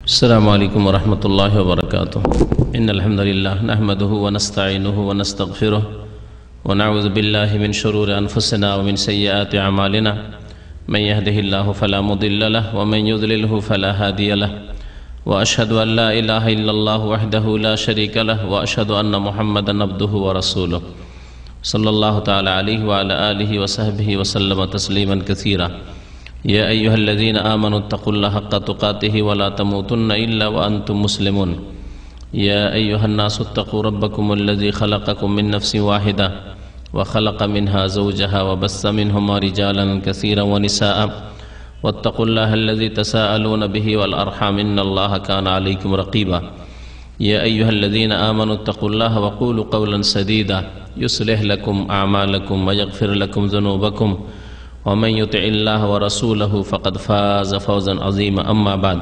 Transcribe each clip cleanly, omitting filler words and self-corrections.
अस्सलामु अलैकुम वरहमतुल्लाहि वबरकातुह। इन्नल हम्दुलिल्लाह नहमदुहु व नस्तईनुहु व नस्तगफिरुह व नऊज़ु बिल्लाहि मिन शुरूरि अनफुसिना व मिन सय्यिआति अमालिना मन यहदिहिल्लाहु फला मुदिल्ल लहु व मन युद्लिलहु फला हादिय लहु व अशहदु अन ला इलाहा इल्लल्लाहु वहदहु ला शरीका लहु व अशहदु अन्ना मुहम्मदन अब्दुहु व रसूलुहु सल्लल्लाहु तआला अलैहि व अला आलिहि व सहबिहि व सल्लम तस्लीमन कसीरा। या अय्युहल्लज़ीना आमनु तक़ुल्लाह हक़्क़ तुक़ातिहि व ला तमूतुन्ना इल्ला व अंतुम मुस्लिमून। या अय्युहन्नासु इत्तक़ू रब्बकुमुल्लज़ी ख़लक़कुम मिन नफ़्सिन वाहिदा व ख़लक़ मिन्हा ज़ौजहा व बस्स मिन्हुमा रिजालन कसीरन व निसाअ वत्तक़ुल्लाहल्लज़ी तसाअलून बिही वल अर्हाम इन्नल्लाह काना अलैकुम रक़ीबा। या अय्युहल्लज़ीना आमनु इत्तक़ुल्लाह व क़ूलू क़ौलन सदीदा युस्लिह लकुम अअमालकुम व यग़फ़िर लकुम ज़ुनूबकुम वमन युतिइल्लाह व रसूलहु फ़क़द फ़ाज़ फ़ौज़न अज़ीमा। अम्मा बाद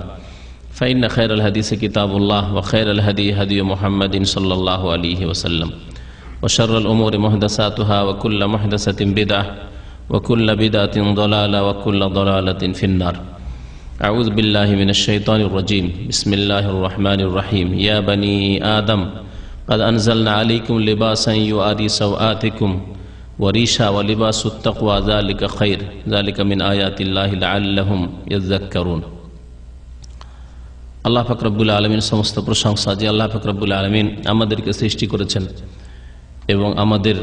फ़इन्न खैरल हदीस किताबुल्लाह व खैरल हदी हदी मुहम्मदिन सल्लल्लाहु अलैहि वसल्लम व शर्रल उमूरि मुहदसातुहा व कुल्ल मुहदसतिन बिदअह व कुल्ल बिदअतिन ज़लाला व कुल्ल ज़लालतिन फ़िन्नार। अऊज़ु बिल्लाहि मिनश शैतानिर रजीम। बिस्मिल्लाहिर रहमानिर रहीम। या बनी आदम क़द अंज़लना अलैकुम लिबासन युआरी सवआतिकुम वरीशा व लिबासुत तक़वा ज़ालिका खैर ज़ालिका मिन आयातिल्लाहि लअल्लहुम यज़्ज़क्करून। আল্লাহ পাক রব্বুল আলামিন সমস্ত প্রশংসা যে আল্লাহ পাক রব্বুল আলামিন আমাদেরকে সৃষ্টি করেছেন এবং আমাদের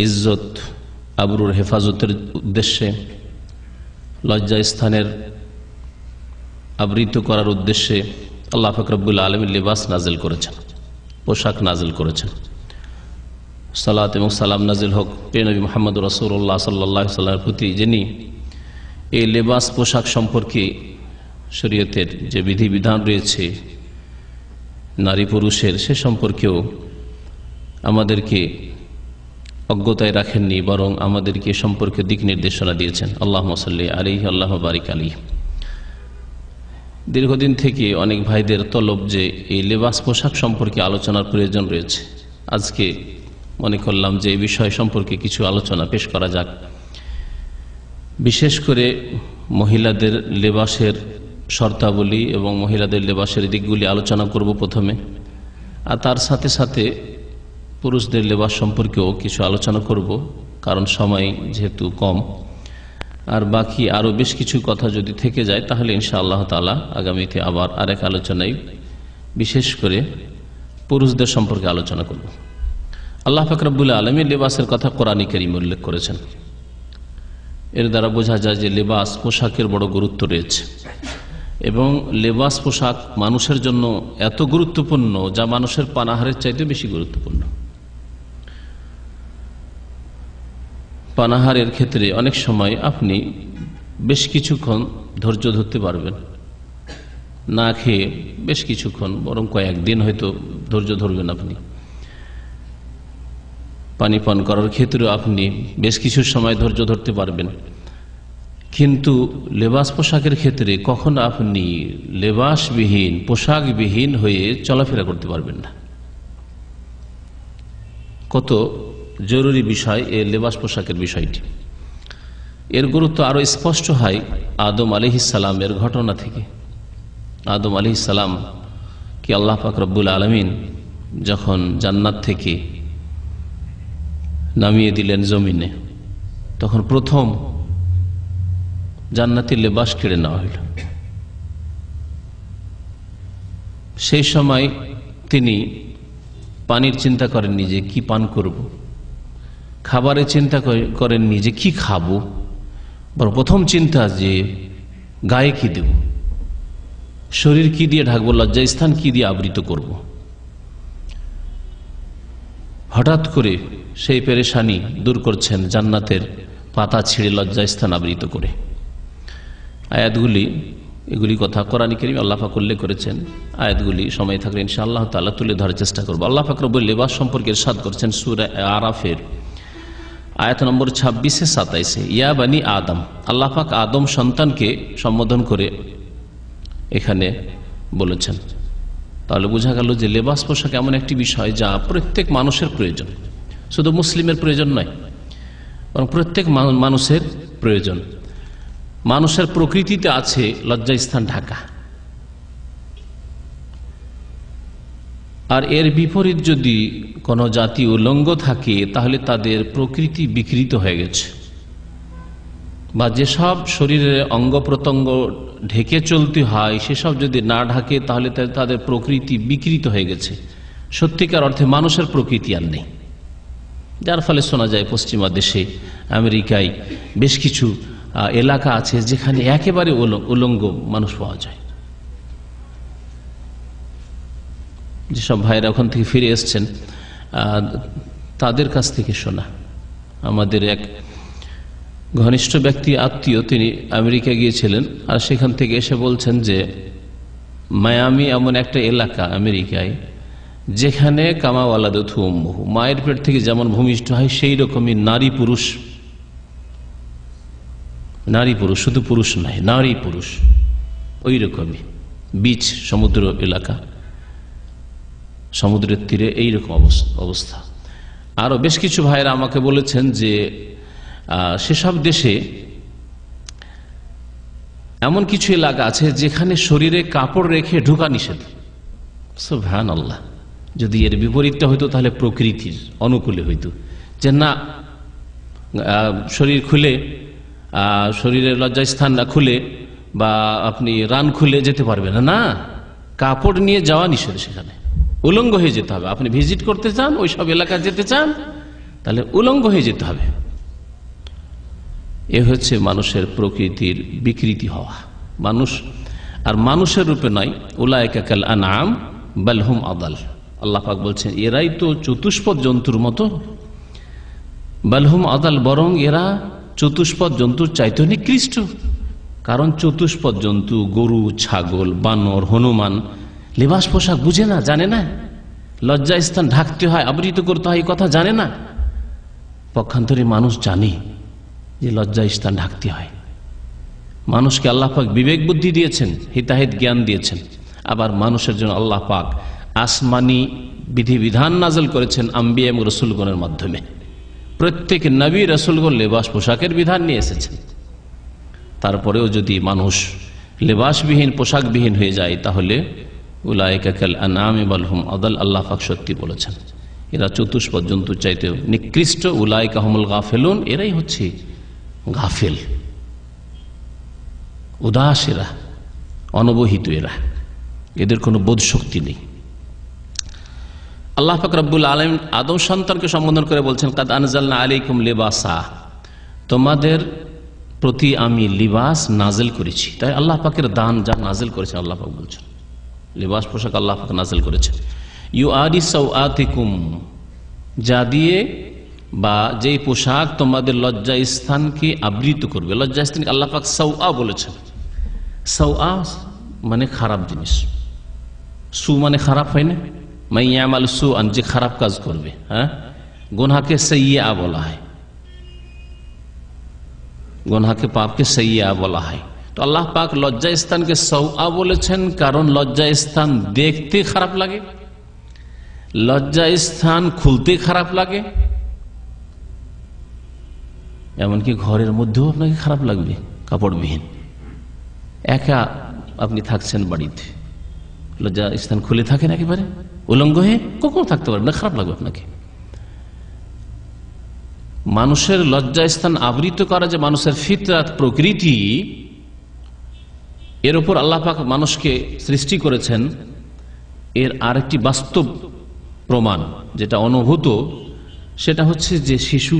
ইজ্জত আবরুর হেফাজতের উদ্দেশ্যে লজ্জা স্থানের আবৃত করার উদ্দেশ্যে আল্লাহ পাক রব্বুল আলামিন লিবাস নাজিল করেছেন, পোশাক নাজিল করেছেন। সালাত এবং সালাম নাজিল হোক প্রিয় নবী মুহাম্মদ রাসূলুল্লাহ সাল্লাল্লাহু আলাইহি ওয়াসাল্লামের প্রতি, যিনি এই লিবাস পোশাক সম্পর্কে শরীয়তের যে বিধিবিধান রয়েছে নারী পুরুষের, সে সম্পর্কেও আমাদেরকে অজ্ঞতায় রাখেননি, বরং আমাদেরকে সম্পর্কে দিক নির্দেশনা দিয়েছেন। আল্লাহুম্মা সাল্লি আলাইহি আল্লাহুম্মা বারিক আলাইহি। দীর্ঘদিন থেকে অনেক ভাইদের তলব যে এই লিবাস পোশাক সম্পর্কে আলোচনার প্রয়োজন রয়েছে। আজকে মনে করলাম যে এই বিষয় সম্পর্কে কিছু আলোচনা পেশ করা যাক। বিশেষ করে মহিলাদের লেবাসের শর্তাবলী এবং মহিলাদের লেবাসের দিকগুলি আলোচনা করব প্রথমে, আর তার সাথে সাথে পুরুষদের লেবাস সম্পর্কেও কিছু আলোচনা করব, কারণ সময় যেহেতু কম। আর বাকি আরও বেশ কিছু কথা যদি থেকে যায় তাহলে ইনশাআল্লাহ তাআলা আগামীতে আবার আরেক আলোচনায় বিশেষ করে পুরুষদের সম্পর্কে আলোচনা করব। আল্লাহ পাক রব্বুল আলামিন লিবাসের কথা কোরআনে কারীমে উল্লেখ করেছেন। এর দ্বারা বোঝা যায় যে লিবাস পোশাকের বড় গুরুত্ব রয়েছে এবং লিবাস পোশাক মানুষের জন্য এত গুরুত্বপূর্ণ যা মানুষের পানাহারের চাইতে বেশি গুরুত্বপূর্ণ। পানাহারের ক্ষেত্রে অনেক সময় আপনি বেশ কিছুক্ষণ ধৈর্য ধরতে পারবেন, না খেয়ে বেশ কিছুক্ষণ, বরং কয়েকদিন হয়তো ধৈর্য ধরবেন আপনি। পানি পান করার ক্ষেত্রেও আপনি বেশ কিছু সময় ধৈর্য ধরতে পারবেন, কিন্তু লেবাস পোশাকের ক্ষেত্রে কখনো আপনি লেবাসবিহীন পোশাকবিহীন হয়ে চলাফেরা করতে পারবেন না। কত জরুরি বিষয় এই লেবাস পোশাকের বিষয়টি। এর গুরুত্ব আরো স্পষ্ট হয় আদম আলাইহিস সালামের ঘটনা থেকে। আদম আলাইহিস সালাম কি আল্লাহ পাক রব্বুল আলামিন যখন জান্নাত থেকে নামিয়ে দিলেন জমিনে, তখন প্রথম জান্নাতের লেবাস কেড়ে নেওয়া হইল। সেই সময় তিনি পানির চিন্তা করেননি যে কি পান করব, খাবারের চিন্তা করেননি যে কি খাবো, বরং প্রথম চিন্তা যে গায়ে কি দেব, শরীর কি দিয়ে ঢাকবো, লজ্জাস্থান কি দিয়ে আবৃত করব। হঠাৎ করে সেই পেরেশানি দূর করছেন জান্নাতের পাতা ছিঁড়ে লজ্জাস্থান আবৃত করে। আয়াতগুলি, এগুলি কথা কোরআনে কারীমে আল্লাহ পাক উল্লেখ করেছেন। আয়াতগুলি সময় থাকলে ইনশাআল্লাহ তাআলা তুলে ধরার চেষ্টা করব। আল্লাহ পাক রব্বুল লিবাস সম্পর্কে ইরশাদ করেছেন সূরা আরাফের আয়াত নম্বর 26-27। ইয়া বানি আদম, আল্লাহ পাক আদম সন্তানকে সম্বোধন করে এখানে বলেছেন। তাহলে বোঝা গেল যে লেবাস পোশাক এমন একটি বিষয় যা প্রত্যেক মানুষের প্রয়োজন, শুধু মুসলিমের প্রয়োজন নয়, বরং প্রত্যেক মানুষের প্রয়োজন। মানুষের প্রকৃতিতে আছে লজ্জাস্থান ঢাকা, আর এর বিপরীত যদি কোনো জাতি উলঙ্গ থাকে তাহলে তাদের প্রকৃতি বিকৃত হয়ে গেছে, বা যেসব শরীরের অঙ্গ প্রত্যঙ্গ ঢেকে চলতে হয় সেসব যদি না ঢাকে তাহলে তাদের প্রকৃতি বিকৃত হয়ে গেছে, সত্যিকার অর্থে মানুষের প্রকৃতি আর নেই। যার ফলে শোনা যায় পশ্চিমা দেশে, আমেরিকায় বেশ কিছু এলাকা আছে যেখানে একেবারে উলঙ্গ মানুষ পাওয়া যায়। যেসব ভাইরা ওখান থেকে ফিরে এসছেন তাদের কাছ থেকে শোনা। আমাদের এক ঘনিষ্ঠ ব্যক্তি আত্মীয়, তিনি আমেরিকা গিয়েছিলেন, আর সেখান থেকে এসে বলছেন যে মায়ামি এমন একটা এলাকা আমেরিকায় যেখানে কামাওয়ালাদু উম্মুহু, মায়ের পেট থেকে যেমন ভূমিষ্ঠ হয় সেই রকমই নারী পুরুষ, শুধু পুরুষ নয়, নারী পুরুষ ওই রকমই, বিচ সমুদ্র এলাকা, সমুদ্রের তীরে এইরকম অবস্থা। আরো বেশ কিছু ভাইরা আমাকে বলেছেন যে সেসব দেশে এমন কিছু এলাকা আছে যেখানে শরীরে কাপড় রেখে ঢোকা নিষেধ। সুবহানাল্লাহ, যদি এর বিপরীতটা হইতো তাহলে প্রকৃতির অনুকূলে হইতো, যে না শরীর খুলে, শরীরের লজ্জাস্থান না খুলে বা আপনি রান খুলে যেতে পারবেন না, না কাপড় নিয়ে যাওয়া নিষেধ, সেখানে উলঙ্গ হয়ে যেতে হবে। আপনি ভিজিট করতে চান, ওই সব এলাকা যেতে চান, তাহলে উলঙ্গ হয়ে যেতে হবে। এ হচ্ছে মানুষের প্রকৃতির বিকৃতি হওয়া। মানুষ আর মানুষের রূপে নয়, উলাইকা কাল আনআম বাল হুম আদাল। আল্লাহ পাক বলছেন এরাই তো চতুষ্পদ জন্তুর মতো, বাল হুম আদাল, বরং এরা চতুষ্পদ জন্তুর চাইতে নিকৃষ্ট। কারণ চতুষ্পদ জন্তু গরু, ছাগল, বানর, হনুমান লেবাস পোশাক বুঝে না, জানে না, লজ্জা স্থান ঢাকতে হয়, আবৃত করতে হয়, এই কথা জানে না। পক্ষান্তরে মানুষ জানে যে লজ্জা স্থান ঢাকতে হয়। মানুষকে আল্লাহ পাক বিবেক বুদ্ধি দিয়েছেন, হিতাহিত জ্ঞান দিয়েছেন। আবার মানুষের জন্য আল্লাহ পাক আসমানি বিধিবিধান নাজল করেছেন আম্বিয়া এবং রসুলগণের মাধ্যমে। প্রত্যেক নবী রসুলগণ লেবাস পোশাকের বিধান নিয়ে এসেছেন। তারপরেও যদি মানুষ লেবাসবিহীন, পোশাকবিহীন হয়ে যায় তাহলে উলাইকা কাল আনআম বাল হুম আদাল, আল্লাহ পাক সত্যি বলেছেন এরা চতুষ্পদ জন্তুর চাইতে নিকৃষ্ট। উলাইকা হুমুল গাফিলুন, এরাই হচ্ছে গাফিল, উদাস, এরা অনবহিত, এরা এদের কোনো বোধ শক্তি নেই। আল্লাহ পাক রব্বুল আলামিন আদম সন্তানকে সম্বোধন করে বলছেন কাদ আনজালনা আলাইকুম লিবাসা, তোমাদের প্রতি আমি লিবাস নাজিল করেছি। তাই আল্লাহ পাকের দান যা নাজিল করেছেন, আল্লাহ পাক বলছেন লিবাস পোশাক আল্লাহ পাক নাজিল করেছেন। ইউআরি সাওআতিকুম, যা দিয়ে বা যেই পোশাক তোমাদের লজ্জা স্থানকে আবৃত করবে। লজ্জা স্থানকে আল্লাহ পাক সাওআ বলেছেন। সাওআ মানে খারাপ জিনিস, সু মানে খারাপ হয় না, মাই ইয়ামাল সুআন, যে খারাপ কাজ করবে, হ্যাঁ, গুনহাকে সাইয়্যা বলা হয়, গুনহাকে পাপকে সাইয়্যা বলা হয়। তো আল্লাহ পাক লজ্জা স্থানকে সাওআ বলেছেন কারণ লজ্জা স্থান দেখতে খারাপ লাগে, লজ্জা স্থান খুলতে খারাপ লাগে, এমনকি ঘরের মধ্যেও আপনাকে খারাপ লাগবে কাপড়বিহীন। একা আপনি থাকছেন বাড়িতে, লজ্জা স্থান খুলে থাকেন একেবারে উলঙ্গ হয়ে, কখনো থাকতে পারবেন না, খারাপ লাগবে আপনাকে। মানুষের লজ্জা স্থান আবৃত করা যে মানুষের ফিতরাত, প্রকৃতি, এর উপর আল্লাহ পাক মানুষকে সৃষ্টি করেছেন। এর আরেকটি বাস্তব প্রমাণ যেটা অনুভূত, সেটা হচ্ছে যে শিশু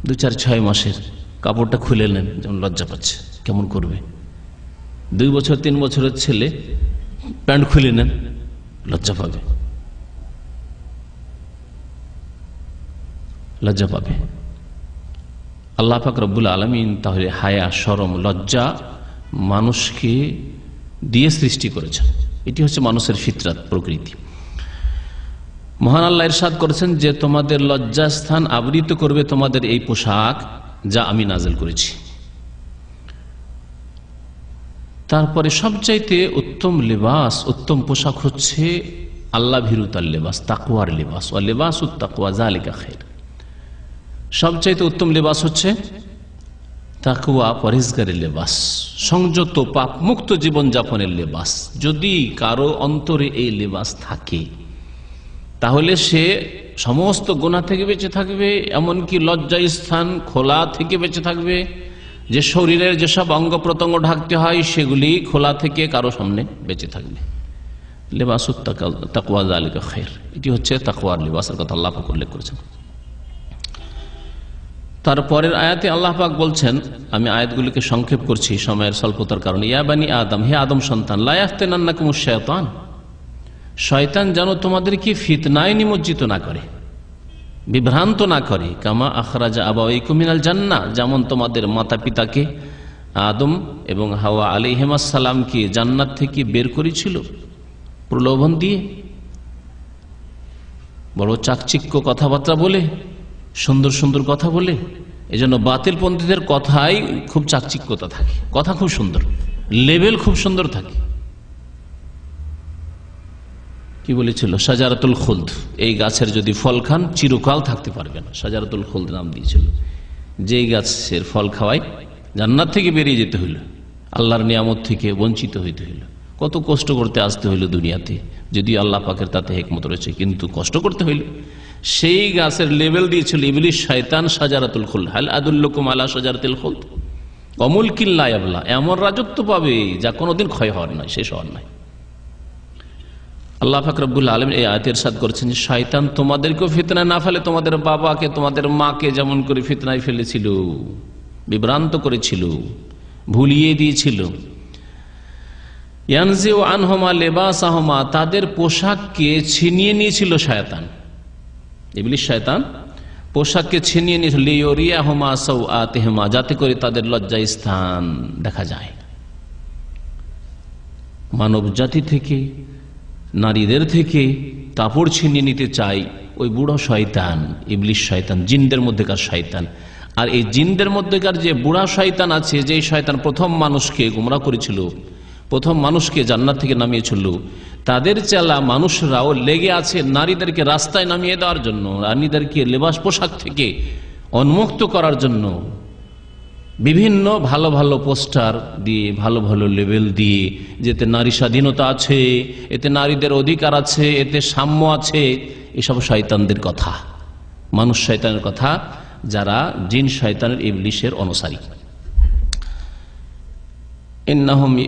2-4-6 মাসের কাপড়টা খুলে নেন, যেমন লজ্জা পাচ্ছে, কেমন করবে। 2 বছর 3 বছরের ছেলে প্যান্ট খুলে নেন, লজ্জা পাবে, লজ্জা পাবে। আল্লাহ পাক রব্বুল আলামিন তাহলে হায়া, শরম, লজ্জা মানুষকে দিয়ে সৃষ্টি করেছেন। এটি হচ্ছে মানুষের ফিতরাত, প্রকৃতি। মহান আল্লাহ ইরশাদ করেছেন যে তোমাদের লজ্জাস্থান আবৃত করবে তোমাদের এই পোশাক যা আমি নাজিল করেছি। তারপরে সবচাইতে উত্তম লিবাস, উত্তম পোশাক হচ্ছে আল্লাহ ভীরুতার লিবাস, তাকওয়ার লিবাস। ওয়া লিবাসুত তাকওয়া যালিকা খায়র। সবচাইতে উত্তম লিবাস হচ্ছে তাকওয়া পরহেজগারের লেবাস, সংযত পাপ মুক্ত জীবনযাপনের লেবাস। যদি কারো অন্তরে এই লেবাস থাকে তাহলে সে সমস্ত গুনাহ থেকে বেঁচে থাকবে, এমনকি লজ্জা স্থান খোলা থেকে বেঁচে থাকবে। যে শরীরের যেসব অঙ্গ প্রত্যঙ্গ ঢাকতে হয় সেগুলি খোলা থেকে কারো সামনে বেঁচে থাকবে। লেবাসুত তাকওয়া যালিকা খায়র, এটি হচ্ছে তাকওয়ার লেবাসের কথা আল্লাহ পাক উল্লেখ করেছেন। তারপরের আয়াতে আল্লাহ পাক বলছেন, আমি আয়াতগুলিকে সংক্ষেপ করছি সময়ের স্বল্পতার কারণে, ইয়া বানি আদম, হে আদম সন্তান, লা ইয়াফতিনান্নাকুমুশ শায়তান, শয়তান যেন তোমাদেরকে ফিতনায় নিমজ্জিত না করে, বিভ্রান্ত না করে। কামা আখরাজা আবাওয়াইকুম মিনাল জান্নাহ, যেমন তোমাদের মাতা পিতাকে আদম এবং হাওয়া আলাইহিমাস সালামকে জান্নাত থেকে বের করেছিল প্রলোভন দিয়ে, বড় চাকচিক্য কথাবার্তা বলে, সুন্দর সুন্দর কথা বলে। এজন্য বাতিলপন্থীদের কথাই খুব চাকচিক্যতা থাকে, কথা খুব সুন্দর, লেভেল খুব সুন্দর থাকে। কি বলেছিল? শাজারাতুল খুলদ, এই গাছের যদি ফল খান চিরকাল থাকতে পারবে না। শাজারাতুল খুলদ নাম দিয়েছিল। যেই গাছের ফল খাওয়াই জান্নাত থেকে বেরিয়ে যেতে হইল, আল্লাহর নিয়ামত থেকে বঞ্চিত হইতে হইল, কত কষ্ট করতে আসতে হইল দুনিয়াতে, যদি আল্লাহ পাকের তাতে হিকমত রয়েছে, কিন্তু কষ্ট করতে হইল। সেই গাছের লেভেল দিয়েছিল ইবলিস শয়তান, শাজারাতুল খুলদ। হাল আদুল্লুকুম আলা শাজারাতিল খুলদ ওয়ামুলকিন লা ইয়াবলা, এমন রাজত্ব পাবে যা কোনোদিন ক্ষয় হওয়ার নয়, শেষ হওয়ার নয়। আল্লাহ পাক রব্বুল আলামিন এই আয়াতে ইরশাদ করেছেন যে শয়তান তোমাদেরকেও ফিতনায় না ফেলে, তোমাদের বাবাকে তোমাদের মাকে যেমন করে ফিতনায় ফেলেছিল, বিভ্রান্ত করেছিল, ভুলিয়ে দিয়েছিল। ইয়ানজিউ আনহুমা লিবাসাহুমা, তাদের পোশাককে ছিনিয়ে নিয়েছিল শয়তান, ইবলিস শয়তান পোশাককে ছিনিয়ে নিয়েছিল, লিয়ুরিয়াহুমা সাওআতিহিমা, যাতে করে তাদের লজ্জা স্থান দেখা যায়। মানব জাতি থেকে, নারীদের থেকে কাপড় ছিনিয়ে নিতে চাই ওই বুড়ো শয়তান, ইবলিস শয়তান, জিনদের মধ্যেকার শয়তান। আর এই জিনদের মধ্যেকার যে বুড়া শয়তান আছে, যে শয়তান প্রথম মানুষকে গোমরাহ করেছিল, প্রথম মানুষকে জান্নাত থেকে নামিয়েছিল, তাদের চেলা মানুষরাও লেগে আছে নারীদেরকে রাস্তায় নামিয়ে দেওয়ার জন্য, নারীদেরকে লেবাস পোশাক থেকে উন্মুক্ত করার জন্য বিভিন্ন ভালো ভালো পোস্টার দিয়ে, ভালো ভালো লেবেল দিয়ে, যেতে নারী স্বাধীনতা আছে, এতে নারীদের অধিকার আছে, এতে সাম্য আছে। এসব শয়তানদের কথা, মানুষ শয়তানের কথা, যারা জিন শয়তানের ইবলিসের অনুসারী।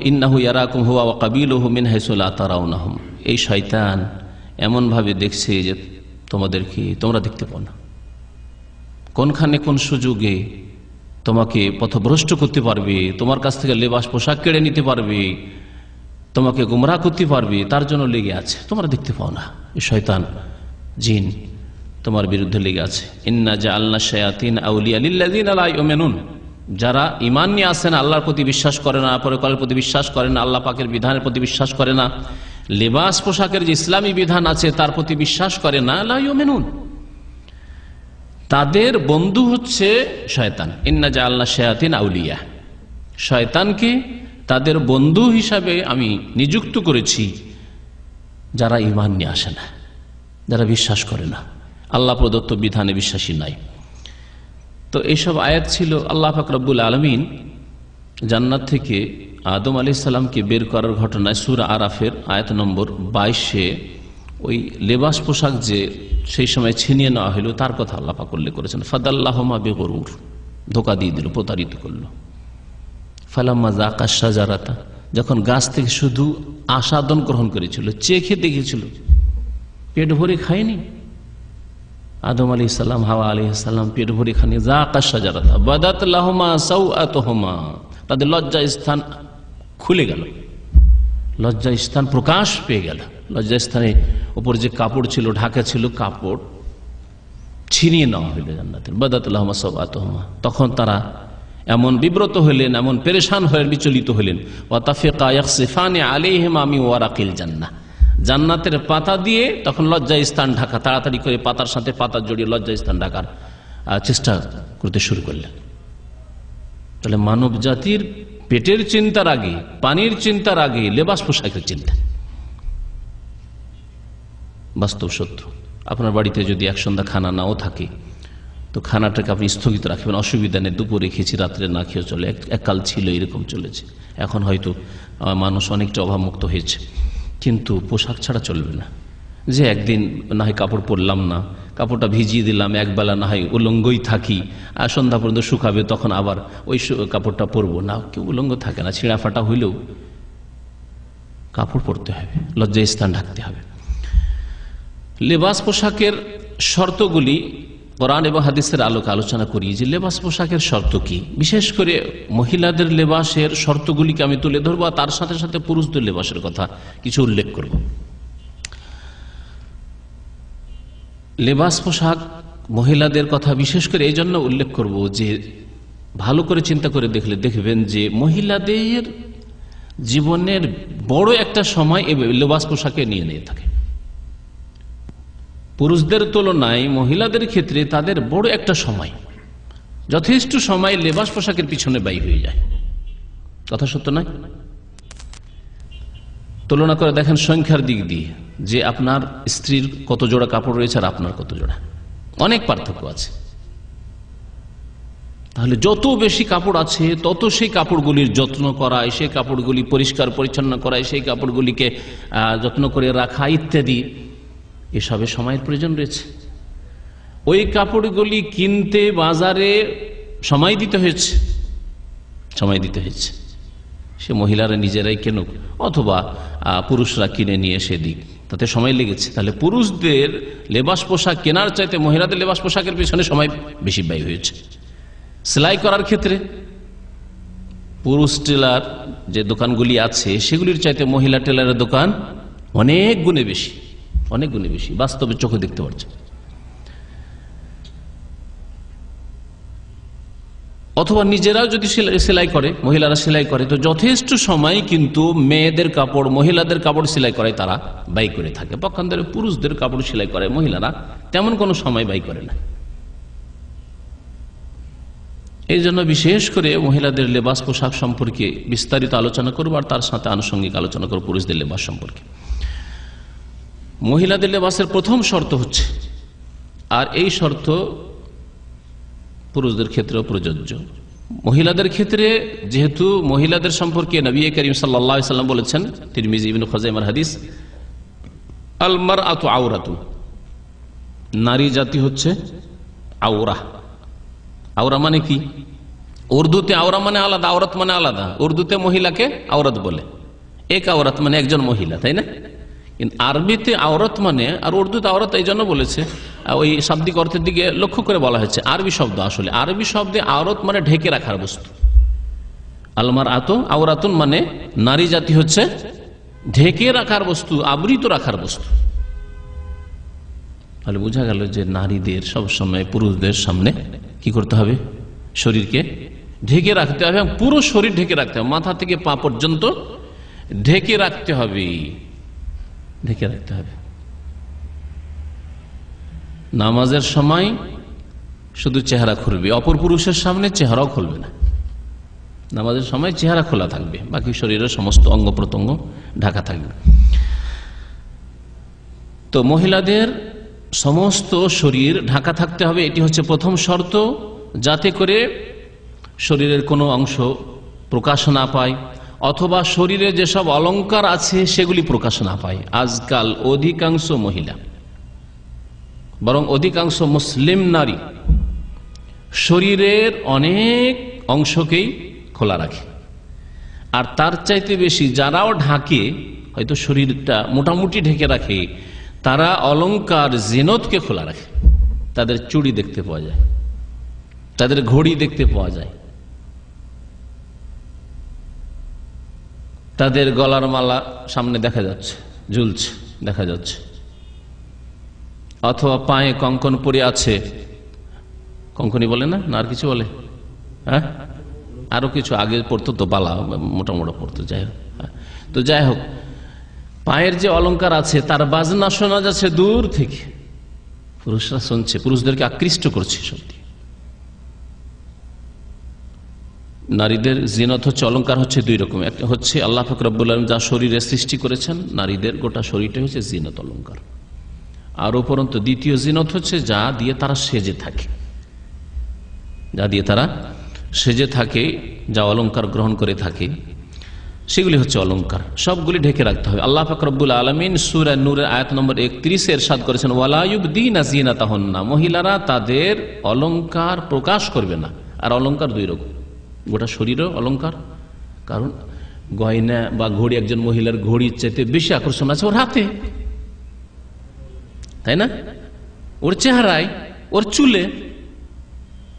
ইন্নাহু ইয়ারাকুম হুয়া ওয়া কাবিলুহু মিন হাইসু লা তারাউনাহুম, এই শয়তান এমন ভাবে দেখছে যে তোমাদেরকে তোমরা দেখতে পাও না। কোনখানে কোন সুযোগে তোমাকে পথভ্রষ্ট করতে পারবে, তোমার কাছ থেকে লেবাস পোশাক কেড়ে নিতে পারবে, তোমাকে গুমরাহ করতে পারবে, তার জন্য লেগে আছে, তোমরা দেখতে পাও না। এই শয়তান জিন তোমার বিরুদ্ধে লেগে আছে। ইন্না জাআলনা শায়াতিন আউলিয়া লিল্লাযিনা লা ইউমিনুন, যারা ঈমান নিয়ে আসেন, আল্লাহর প্রতি বিশ্বাস করে না, পরকালের প্রতি বিশ্বাস করে না, আল্লাহ পাকের বিধানের প্রতি বিশ্বাস করে না, লেবাস পোশাকের যে ইসলামী বিধান আছে তার প্রতি বিশ্বাস করে না, লা ইউমিনুন, তাদের বন্ধু হচ্ছে শয়তান। ইন্না জাআলনা শায়াতিন আউলিয়া, শয়তানকে তাদের বন্ধু হিসাবে আমি নিযুক্ত করেছি যারা ঈমান নিয়ে আসে না, যারা বিশ্বাস করে না, আল্লাহ প্রদত্ত বিধানে বিশ্বাসী নাই। তো এইসব আয়াত ছিল। আল্লাহ পাক রব্বুল আলামিন জান্নাত থেকে আদম আলাইহিস সালামকে বের করার ঘটনায় সূরা আরাফের আয়াত নম্বর 22-এ ওই লেবাস পোশাক যে সেই সময় ছিনিয়ে নেওয়া হলো তার কথা আল্লাহ পাক উল্লেখ করেছেন। ফাদাল্লাহুমা বিগুরুর, ধোঁকা দিয়ে দিল, প্রতারিত করলো। ফালাম্মা যাকা শাজারাতা, যখন গাছ থেকে শুধু আস্বাদন গ্রহণ করেছিল, চেখে দেখেছিল, পেট ভরে খায়নি। আদম আলাইহিস সালাম, হাওয়া আলাইহিস সালাম পেট ভরে খানি। যাকা শাজারাতা বাদাত লাহুমা সাওআতুহুমা, তাদের লজ্জা স্থান খুলে গেল, লজ্জা স্থান প্রকাশ পেয়ে গেল। লজ্জা স্থানের উপর যে কাপড় ছিল, ঢাকা ছিল, কাপড় ছিনিয়ে নেওয়া হইল জান্নাতের। বাদাত লাহুমা সাওআতুহুমা, তখন তারা এমন বিব্রত হইলেন, এমন পেরেশান হয়ে বিচলিত হইলেন। ওয়া তাফিকা ইয়াখসিফানি আলাইহিমা মিন ওয়ারাকিল জান্নাহ, জান্নাতের পাতা দিয়ে তখন লজ্জা স্থান ঢাকা, তাড়াতাড়ি করে পাতার সাথে পাতা জড়িয়ে লজ্জা স্থান ঢাকার চেষ্টা করতে শুরু করলেন। তাহলে মানব জাতির পেটের চিন্তার আগে, পানির চিন্তার আগে লেবাস পোশাকের চিন্তা। বাস্তব সত্য। আপনার বাড়িতে যদি এক সন্ধ্যা খানা নাও থাকে, তো খানাটাকে আপনি স্থগিত রাখবেন, অসুবিধা নেই, দুপুরে খেয়েছি রাত্রে না খেয়ে চলে, এককাল ছিল এরকম চলেছে। এখন হয়তো মানুষ অনেকটা অভাবমুক্ত হয়েছে, কিন্তু পোশাক ছাড়া চলবে না। যে একদিন না হয় কাপড় পরলাম না, কাপড়টা ভিজিয়ে দিলাম, একবেলা না হয় উলঙ্গই থাকি, আর সন্ধ্যা পর্যন্ত শুকাবে, তখন আবার ওই কাপড়টা পরবো না। কেউ উলঙ্গ থাকে না, ছিঁড়া ফাটা হইলেও কাপড় পরতে হবে, লজ্জায় স্থান ঢাকতে হবে। লেবাস পোশাকের শর্তগুলি কোরআন এবং হাদিসের আলোকে আলোচনা করি যে লেবাস পোশাকের শর্ত কি। বিশেষ করে মহিলাদের লেবাসের শর্তগুলিকে আমি তুলে ধরবো, আর তার সাথে সাথে পুরুষদের লেবাসের কথা কিছু উল্লেখ করব। লেবাস পোশাক মহিলাদের কথা বিশেষ করে এই জন্য উল্লেখ করব যে ভালো করে চিন্তা করে দেখবেন যে মহিলাদের জীবনের বড় একটা সময় এই লেবাস পোশাকে নিয়ে থাকে। পুরুষদের তুলনায় মহিলাদের ক্ষেত্রে তাদের বড় একটা সময়, যথেষ্ট সময় লেবাস পোশাকের পিছনে ব্যয় হয়ে যায়। কথা সত্য নয়? তুলনা করে দেখেন সংখ্যার দিক দিয়ে, যে আপনার স্ত্রীর কত জোড়া কাপড় রয়েছে আর আপনার কত জোড়া, অনেক পার্থক্য আছে। তাহলে যত বেশি কাপড় আছে তত সেই কাপড়গুলির যত্ন করায়, সেই কাপড়গুলি পরিষ্কার পরিচ্ছন্ন করায়, সেই কাপড়গুলিকে যত্ন করে রাখা ইত্যাদি, এসবে সময়ের প্রয়োজন রয়েছে। ওই কাপড়গুলি কিনতে বাজারে সময় দিতে হয়েছে, সে মহিলারা নিজেরাই কেনুক অথবা পুরুষরা কিনে নিয়ে এসে দিক, তাতে সময় লেগেছে। তাহলে পুরুষদের লেবাস পোশাক কেনার চাইতে মহিলাদের লেবাস পোশাকের পিছনে সময় বেশি ব্যয় হয়েছে। সেলাই করার ক্ষেত্রে পুরুষ টেলার যে দোকানগুলি আছে সেগুলির চাইতে মহিলা টেলারের দোকান অনেক গুণে বেশি, বাস্তবে চোখে দেখতে পাচ্ছে। অথবা নিজেরাও যদি সেলাই করে, মহিলারা সেলাই করে, তো যথেষ্ট সময় কিন্তু মেয়েদের কাপড়, মহিলাদের কাপড় সেলাই করায় তারা ব্যয় করে থাকে। পক্ষান্তরে পুরুষদের কাপড় সেলাই করে মহিলারা তেমন কোনো সময় ব্যয় করে না। এই জন্য বিশেষ করে মহিলাদের লেবাস পোশাক সম্পর্কে বিস্তারিত আলোচনা করব, আর তার সাথে আনুষঙ্গিক আলোচনা করব পুরুষদের লেবাস সম্পর্কে। মহিলাদের লেবাসের প্রথম শর্ত হচ্ছে, আর এই শর্ত পুরুষদের ক্ষেত্রেও প্রযোজ্য। মহিলাদের ক্ষেত্রে যেহেতু মহিলাদের সম্পর্কে নবী করিম সাল্লাল্লাহু আলাইহি ওয়াসাল্লাম বলেছেন, তিরমিজি ইবনে খুজাইমার হাদিস, আল মারআতু আওরাতু, নারী জাতি হচ্ছে আওরা। আওরা মানে কি? উর্দুতে আওরা মানে আলাদা, আওরাত মানে আলাদা। উর্দুতে মহিলাকে আওরাত বলে, এক আওরাত মানে একজন মহিলা, তাই না? কিন্তু আরবিতে আওরাত মানে, আর উর্দুতে আওরাত এই জন্য বলেছে, ওই শাব্দিক অর্থের দিকে লক্ষ্য করে বলা হয়েছে। আরবি শব্দ, আসলে আরবি শব্দে আওরাত মানে ঢেকে রাখার বস্তু। আলমার আতো আওরাতুন মানে নারী জাতি হচ্ছে ঢেকে রাখার বস্তু, আবৃত রাখার বস্তু। তাহলে বোঝা গেল যে নারীদের সবসময় পুরুষদের সামনে কি করতে হবে? শরীরকে ঢেকে রাখতে হবে, এবং পুরো শরীর ঢেকে রাখতে হবে, মাথা থেকে পা পর্যন্ত ঢেকে রাখতে হবে, ঢেকে রাখতে হবে। নামাজের সময় শুধু চেহারা খুলবে, অপর পুরুষের সামনে চেহারাও খুলবে না। নামাজের সময় চেহারা খোলা থাকবে, বাকি শরীরের সমস্ত অঙ্গ প্রত্যঙ্গ ঢাকা থাকবে। তো মহিলাদের সমস্ত শরীর ঢাকা থাকতে হবে, এটি হচ্ছে প্রথম শর্ত, যাতে করে শরীরের কোনো অংশ প্রকাশ না পায়, অথবা শরীরে যেসব অলংকার আছে সেগুলি প্রকাশ না পায়। আজকাল অধিকাংশ মহিলা, বরং অধিকাংশ মুসলিম নারী শরীরের অনেক অংশকেই খোলা রাখে, আর তার চাইতে বেশি যারাও ঢাকে, হয়তো শরীরটা মোটামুটি ঢেকে রাখে, তারা অলংকার জিনতকে খোলা রাখে। তাদের চুড়ি দেখতে পাওয়া যায়, তাদের ঘড়ি দেখতে পাওয়া যায়, তাদের গলার মালা সামনে দেখা যাচ্ছে, ঝুলছে দেখা যাচ্ছে, অথবা পায়ে কঙ্কন পরে আছে, কঙ্কনি বলে না, আর কিছু বলে, হ্যাঁ আরো কিছু আগে পড়তো তো, বালা মোটা মোটা পড়তো, যাই হোক। তো যাই হোক, পায়ের যে অলংকার আছে তার বাজনা শোনা যাচ্ছে দূর থেকে, পুরুষরা শুনছে, পুরুষদেরকে আকৃষ্ট করছে সত্যি। নারীদের জিনত হচ্ছে, অলংকার হচ্ছে দুই রকম। একটা হচ্ছে আল্লাহ পাক রব্বুল আলামিন যা শরীরে সৃষ্টি করেছেন, নারীদের গোটা শরীরটা হচ্ছে জিনত, অলংকার। আর উপরন্তু দ্বিতীয় জিনত হচ্ছে যা দিয়ে তারা সেজে থাকে, যা দিয়ে তারা সেজে থাকে, যা অলংকার গ্রহণ করে থাকে, সেগুলি হচ্ছে অলংকার, সবগুলি ঢেকে রাখতে হবে। আল্লাহ পাক রব্বুল আলামিন সূরা নূরের আয়াত নম্বর 31 এ ইরশাদ করেছেন, ওয়ালা ইউবদিনা যিনাতাহুন্না, মহিলারা তাদের অলংকার প্রকাশ করবে না। আর অলংকার দুই রকম, গোটা শরীরের অলংকার, কারণ গয়না বা ঘড়ি, একজন মহিলার ঘড়ির চাইতে বেশি আকর্ষণ আছে ওর হাতে, তাই না? ওর চেহারায়, ওর চুলে।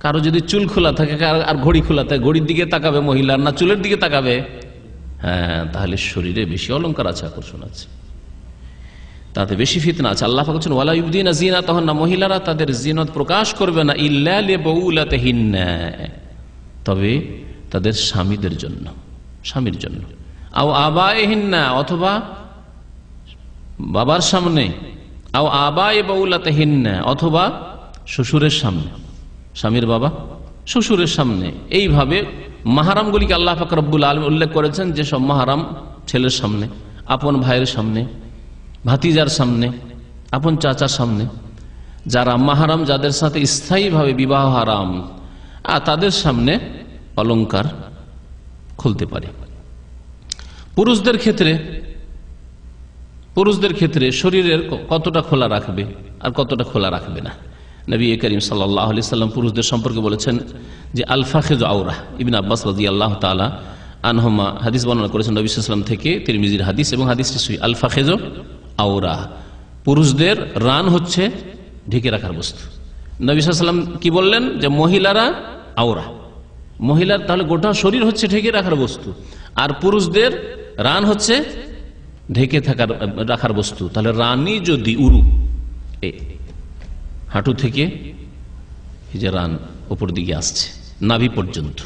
কারো যদি চুল খোলা থাকে আর ঘড়ি খোলা থাকে, ঘড়ির দিকে তাকাবে মহিলার না চুলের দিকে তাকাবে? হ্যাঁ, তাহলে শরীরে বেশি অলংকার আছে, আকর্ষণ আছে, তাতে বেশি ফিতনা আছে। আল্লাহ পাক বলেন, ওয়ালা ইউবদিনা যিনাতাহুন্না, মহিলারা তাদের জিনত প্রকাশ করবে না, ইল্লা লিবুলাতিহিন্না, তবে তাদের স্বামীদের জন্য, স্বামীর জন্য, আও আবাইহিন্না, অথবা বাবার সামনে, আও আবাই বাউলাতিহিন্না, অথবা শ্বশুরের সামনে, স্বামীর বাবা শ্বশুরের সামনে। এইভাবে মাহারামগুলিকে আল্লাহ পাক রব্বুল আলামিন উল্লেখ করেছেন, যে সব মাহারাম ছেলের সামনে, আপন ভাইয়ের সামনে, ভাতিজার সামনে, আপন চাচার সামনে, যারা মাহারাম, যাদের সাথে স্থায়ীভাবে বিবাহ হারাম, তাদের সামনে অলংকার খুলতে পারে। পুরুষদের ক্ষেত্রে শরীরের কতটা খোলা রাখবে আর কতটা খোলা রাখবে না, নবী করিম সাল্লাল্লাহু আলাইহি সাল্লাম পুরুষদের সম্পর্কে বলেছেন যে আল ফাখিযু আওরা। ইবনে আব্বাস রাদিয়াল্লাহু তাআলা আনহুমা হাদিস বর্ণনা করেছেন নবী সাল্লাল্লাহু আলাইহি ওয়াসাল্লাম থেকে, তিরমিজির হাদিস, এবং হাদিসটি সহিহ। আল ফাখিযু আওরা, পুরুষদের রান হচ্ছে ঢেকে রাখার বস্তু। নবী সাল্লাল্লাহু আলাইহি ওয়াসাল্লাম কি বললেন? যে মহিলারা আওরা, মহিলার তাহলে গোটা শরীর হচ্ছে ঢেকে রাখার বস্তু, আর পুরুষদের রান হচ্ছে ঢেকে রাখার বস্তু। তাহলে রানী যদি উরু, হাঁটু থেকে এই যে রান উপর দিকে আসছে নাভি পর্যন্ত,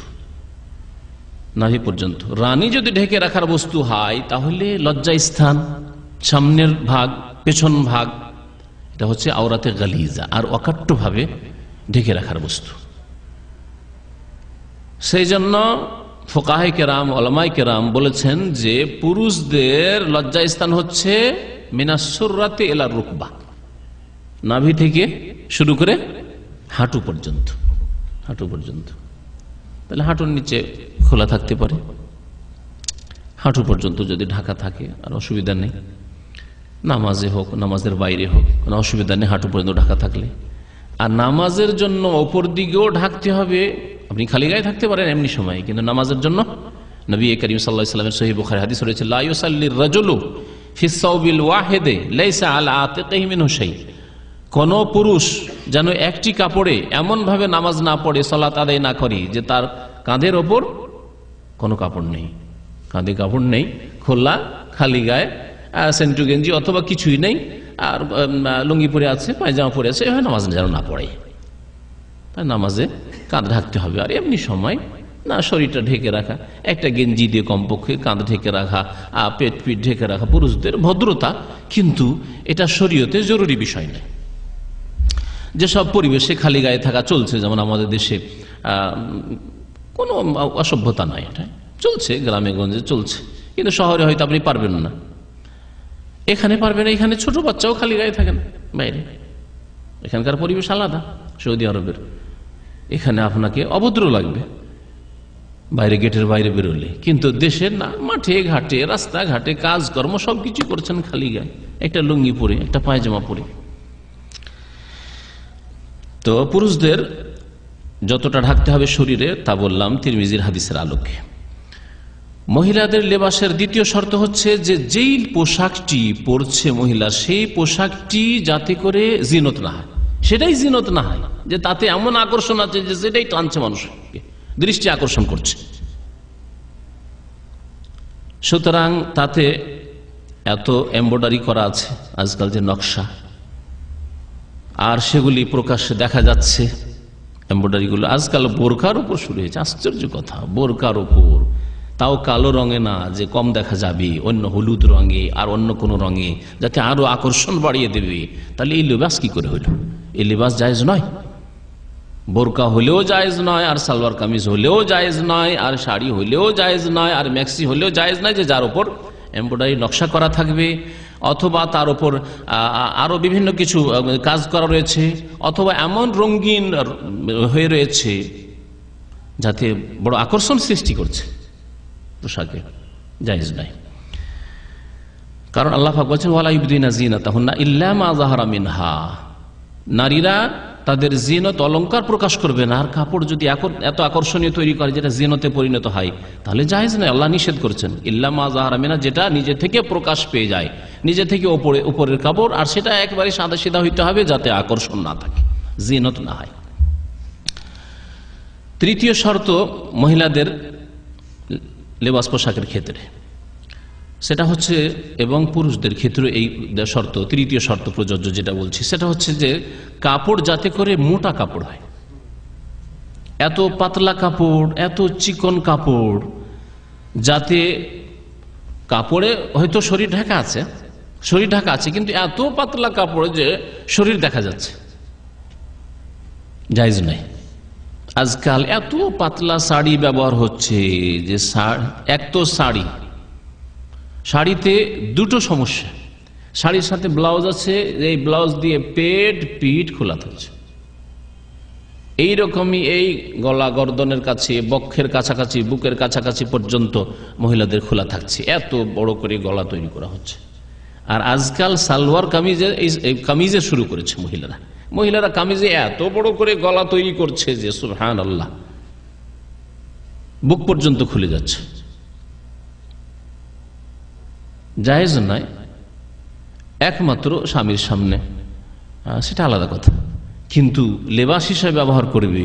রানী যদি ঢেকে রাখার বস্তু হয়, তাহলে লজ্জা স্থান, সামনের ভাগ, পেছন ভাগ, এটা হচ্ছে আওরাতে গালিজা, আর অকাট্যভাবে ঢেকে রাখার বস্তু। সেই জন্য ফুকাহে কেরাম, উলামায়ে কেরাম বলেছেন যে পুরুষদের লজ্জা স্থান হচ্ছে মিনাস সুররাতি ইলা রুকবা, নাভি থেকে শুরু করে হাঁটু পর্যন্ত। তাহলে হাঁটুর নিচে খোলা থাকতে পারে, হাঁটু পর্যন্ত যদি ঢাকা থাকে আর অসুবিধা নেই, নামাজে হোক, নামাজের বাইরে হোক, কোনো অসুবিধা নেই হাঁটু পর্যন্ত ঢাকা থাকলে। আর নামাজের জন্য অপর দিকেও ঢাকতে হবে, আপনি খালি গায়ে থাকতে পারেন এমনি সময়, কিন্তু নামাজের জন্য নবী করিম সাল্লাল্লাহু আলাইহি ওয়াসাল্লামের সহিহ বুখারী হাদিস রয়েছে, লা ইউসাল্লির রাজুলু ফিস সাওবিল ওয়াহিদে লাইসা আলা আতিকিহি মিনহু শাই, কোন পুরুষ যেন একটি কাপড়ে এমন ভাবে নামাজ না পড়ে, সালাত আদায় না করে, যে তার কাঁধের ওপর কোনো কাপড় নেই, কাঁধে কাপড় নেই, খোলা খালি গায়ে, সেন্টু গেঞ্জি অথবা কিছুই নেই, আর লুঙ্গি পরে আছে, পায়জামা পরে আছে, এভাবে নামাজ যেন না পড়ে। তাই নামাজে কাঁধ ঢাকতে হবে। আর এমনি সময় না, শরীরটা ঢেকে রাখা, একটা গেঞ্জি দিয়ে কমপক্ষে কাঁধ ঢেকে রাখা, পেট পিঠ ঢেকে রাখা পুরুষদের ভদ্রতা, কিন্তু এটা শরীয়তে জরুরি বিষয় নয়। যেসব পরিবেশে খালি গায়ে থাকা চলছে, যেমন আমাদের দেশে কোনো অসভ্যতা নয়, এটা চলছে, গ্রামে গঞ্জে চলছে, কিন্তু শহরে হয়তো আপনি পারবেন না, এখানে পারবেন। এখানে ছোট বাচ্চাও খালি গায়ে থাকেন বাইরে, এখানকার পরিবেশ আলাদা সৌদি আরবের। এখানে আপনাকে অভদ্র লাগবে বাইরে, গেটের বাইরে বেরোলে, কিন্তু দেশের না, মাঠে ঘাটে রাস্তাঘাটে কাজকর্ম সবকিছু করছেন খালি গায়ে, একটা লুঙ্গি পরে, একটা পায়জামা পরে। তো পুরুষদের যতটা ঢাকতে হবে শরীরে, তা বললাম তিরমিজির হাদিসের আলোকে। মহিলাদের লেবাসের দ্বিতীয় শর্ত হচ্ছে যে যেই পোশাকটি পরছে মহিলা, সেই পোশাকটি যাতে করে জিনত না হয়, সেটাই জিনত না হয় যে তাতে এমন আকর্ষণ আছে যে সেটাই টানছে মানুষকে, দৃষ্টি আকর্ষণ করছে। সুতরাং তাতে এত এমব্রয়ডারি করা আছে আজকাল, যে নকশা, আর সেগুলি প্রকাশ্যে দেখা যাচ্ছে এমব্রয়ডারিগুলো। আজকাল বোরকার উপর শুরু হয়েছে, আশ্চর্য কথা, বোরকার উপর, তাও কালো রঙে না যে কম দেখা যাবে, অন্য হলুদ রঙে আর অন্য কোনো রঙে, যাতে আরো আকর্ষণ বাড়িয়ে দেবে। তাহলে এই লেবাস কি করে হইল? এই লেবাস জায়েজ নয়। বোরকা হলেও জায়েজ নয়, আর সালোয়ার কামিজ হলেও জায়েজ নয়, আর শাড়ি হলেও জায়েজ নয়, আর ম্যাক্সি হলেও জায়েজ নয় যে যার উপর এমব্রয়ডারি নকশা করা থাকবে, অথবা তার উপর আরো বিভিন্ন কিছু কাজ করা রয়েছে, অথবা এমন রঙিন হয়ে রয়েছে যাতে বড় আকর্ষণ সৃষ্টি করছে পোশাকে, জায়েজ নাই। কারণ আল্লাহ পাক বলেছেন ওয়ালা ইবদিনা জিনাতাহুন্না ইল্লা মা যাহারা মিনহা, নারীরা তাদের জিনত অলংকার প্রকাশ করবে না। আর কাপড় যদি এত আকর্ষণীয় তৈরি করে যেটা জিনতে পরিণত হয়, তাহলে জায়েজ নাই, আল্লাহ নিষেধ করছেন। ইল্লা মা যাহারা মিনহা, যেটা নিজে থেকে প্রকাশ পেয়ে যায়, নিজে থেকে উপরের কাপড়, আর সেটা একবারে সাদা সিধা হইতে হবে যাতে আকর্ষণ না থাকে, জিনত না হয়। তৃতীয় শর্ত মহিলাদের লেবাস পোশাকের ক্ষেত্রে, সেটা হচ্ছে, এবং পুরুষদের ক্ষেত্রে এই শর্ত, তৃতীয় শর্ত প্রযোজ্য যেটা বলছি, সেটা হচ্ছে যে কাপড় যাতে করে মোটা কাপড় হয়। এত পাতলা কাপড়, এত চিকন কাপড়, যাতে কাপড়ে হয়তো শরীর ঢাকা আছে, কিন্তু এত পাতলা কাপড় যে শরীর দেখা যাচ্ছে, জায়েজ নাই। আজকাল এত পাতলা শাড়ি ব্যবহার হচ্ছে যে এক তো শাড়িতে দুটো সমস্যা, শাড়ির সাথে ব্লাউজ আছে, এই ব্লাউজ দিয়ে পিঠ খোলা থাকছে, এইরকমই এই গলা গর্দনের কাছে, বক্ষের কাছাকাছি, বুকের কাছাকাছি পর্যন্ত মহিলাদের খোলা থাকছে, এত বড় করে গলা তৈরি করা হচ্ছে। আর আজকাল সালোয়ার কামিজে শুরু করেছে মহিলারা কামিজে এত বড় করে গলা তৈরি করছে যে সুবহানাল্লাহ, বুক পর্যন্ত খুলে যাচ্ছে। জায়েজ নয়, একমাত্র স্বামীর সামনে, সেটা আলাদা কথা, কিন্তু লেবাস হিসেবে ব্যবহার করবে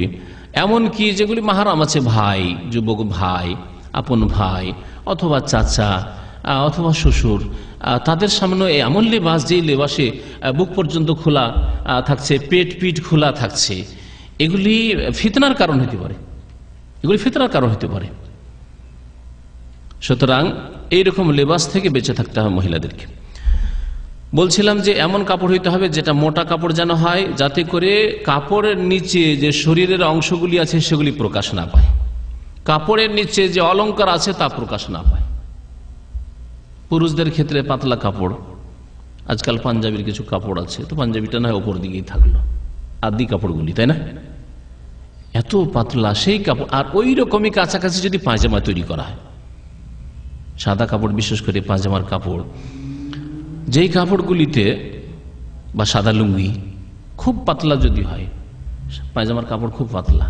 এমন কি যেগুলি মাহরাম আছে, ভাই, যুবক ভাই, আপন ভাই, অথবা চাচা, অথবা শ্বশুর, তাদের সামনে এমন লেবাস, যেই লেবাসে বুক পর্যন্ত খোলা থাকছে, পিঠ খোলা থাকছে, এগুলি ফিতনার কারণ হতে পারে, সুতরাং এইরকম লেবাস থেকে বেঁচে থাকতে হবে মহিলাদেরকে। বলছিলাম যে এমন কাপড় হইতে হবে যেটা মোটা কাপড় যেন হয়, যাতে করে কাপড়ের নিচে যে শরীরের অংশগুলি আছে সেগুলি প্রকাশ না পায়, কাপড়ের নিচে যে অলংকার আছে তা প্রকাশ না পায়। পুরুষদের ক্ষেত্রে পাতলা কাপড়, আজকাল পাঞ্জাবির কিছু কাপড় আছে, তো পাঞ্জাবিটা না ওপর দিকেই থাকলো, আদি কাপড়গুলি, তাই না, এত পাতলা সেই কাপড়। আর ওই রকমই কাছাকাছি যদি পায়জামা তৈরি করা হয়, সাদা কাপড়, বিশেষ করে পায়জামার কাপড়, যেই কাপড়গুলিতে, বা সাদা লুঙ্গি খুব পাতলা যদি হয়, পায়জামার কাপড় খুব পাতলা,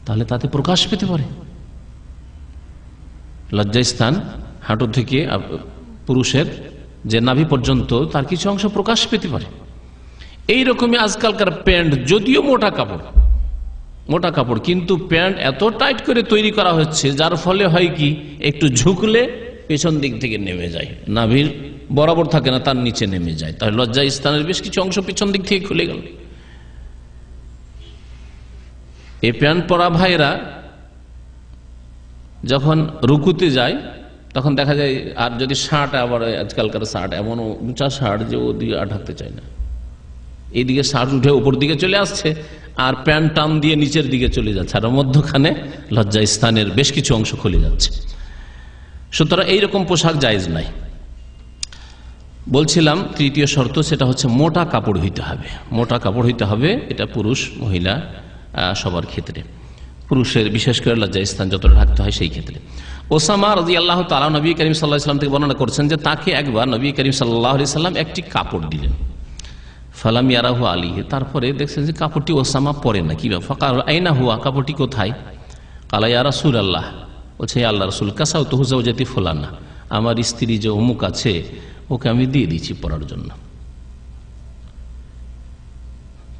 তাহলে তাতে প্রকাশ পেতে পারে, লজ্জাস্থান হাঁটু থেকে পুরুষের যে নাভি পর্যন্ত তার কিছু অংশ প্রকাশ পেতে পারে। এইরকমই আজকালকার প্যান্ট, যদিও মোটা কাপড়, কিন্তু প্যান্ট এত টাইট করে তৈরি করা হচ্ছে, যার ফলে হয় কি, একটু ঝুঁকলে পেছন দিক থেকে নেমে যায়, নাভির বরাবর থাকে না, তার নিচে নেমে যায়, তাহলে লজ্জা স্থানের বেশ কিছু অংশ পিছন দিক থেকে খুলে গেল। এই প্যান্ট পরা ভাইরা যখন রুকুতে যায় তখন দেখা যায়, আর যদি শার্ট, আবার আজকালকার শার্ট এমন উঁচা শার্ট যে ওদিকে আঠাতে চায় না, এইদিকে শার্ট উঠে উপর দিকে চলে আসছে, আর প্যান্ট টান দিয়ে নিচের দিকে চলে যাচ্ছে, আর মধ্যখানে লজ্জা স্থানের বেশ কিছু অংশ খুলে যাচ্ছে। সুতরাং এইরকম পোশাক জায়েজ নাই। বলছিলাম তৃতীয় শর্ত, সেটা হচ্ছে মোটা কাপড় হইতে হবে, এটা পুরুষ মহিলা সবার ক্ষেত্রে, পুরুষের বিশেষ করে লজ্জা স্থান যতটা ঢাকতে হয় সেই ক্ষেত্রে। ওসামা রাদিয়াল্লাহু তাআলা নবী করিম সাল্লাল্লাহু আলাইহি ওয়াসাল্লাম থেকে বর্ণনা করছেন যে তাকে একবার নবী করিম সাল্লাল্লাহু আলাইহি ওয়াসাল্লাম একটি কাপড় দিলেন, ফালাম ইয়ারাহু আলাইহি, তারপরে দেখছেন যে কাপড়টি ওসামা পরে না, কি ফাকাল আইনা হুয়া, কাপড়টি কোথায়? কালা ইয়া রাসূলুল্লাহ, বলছে আল্লাহ রাসূল, কাসাউতুহু যাওজাতি ফুলানা, আমার স্ত্রী যে অমুক আছে ওকে আমি দিয়ে দিয়েছি পরার জন্য।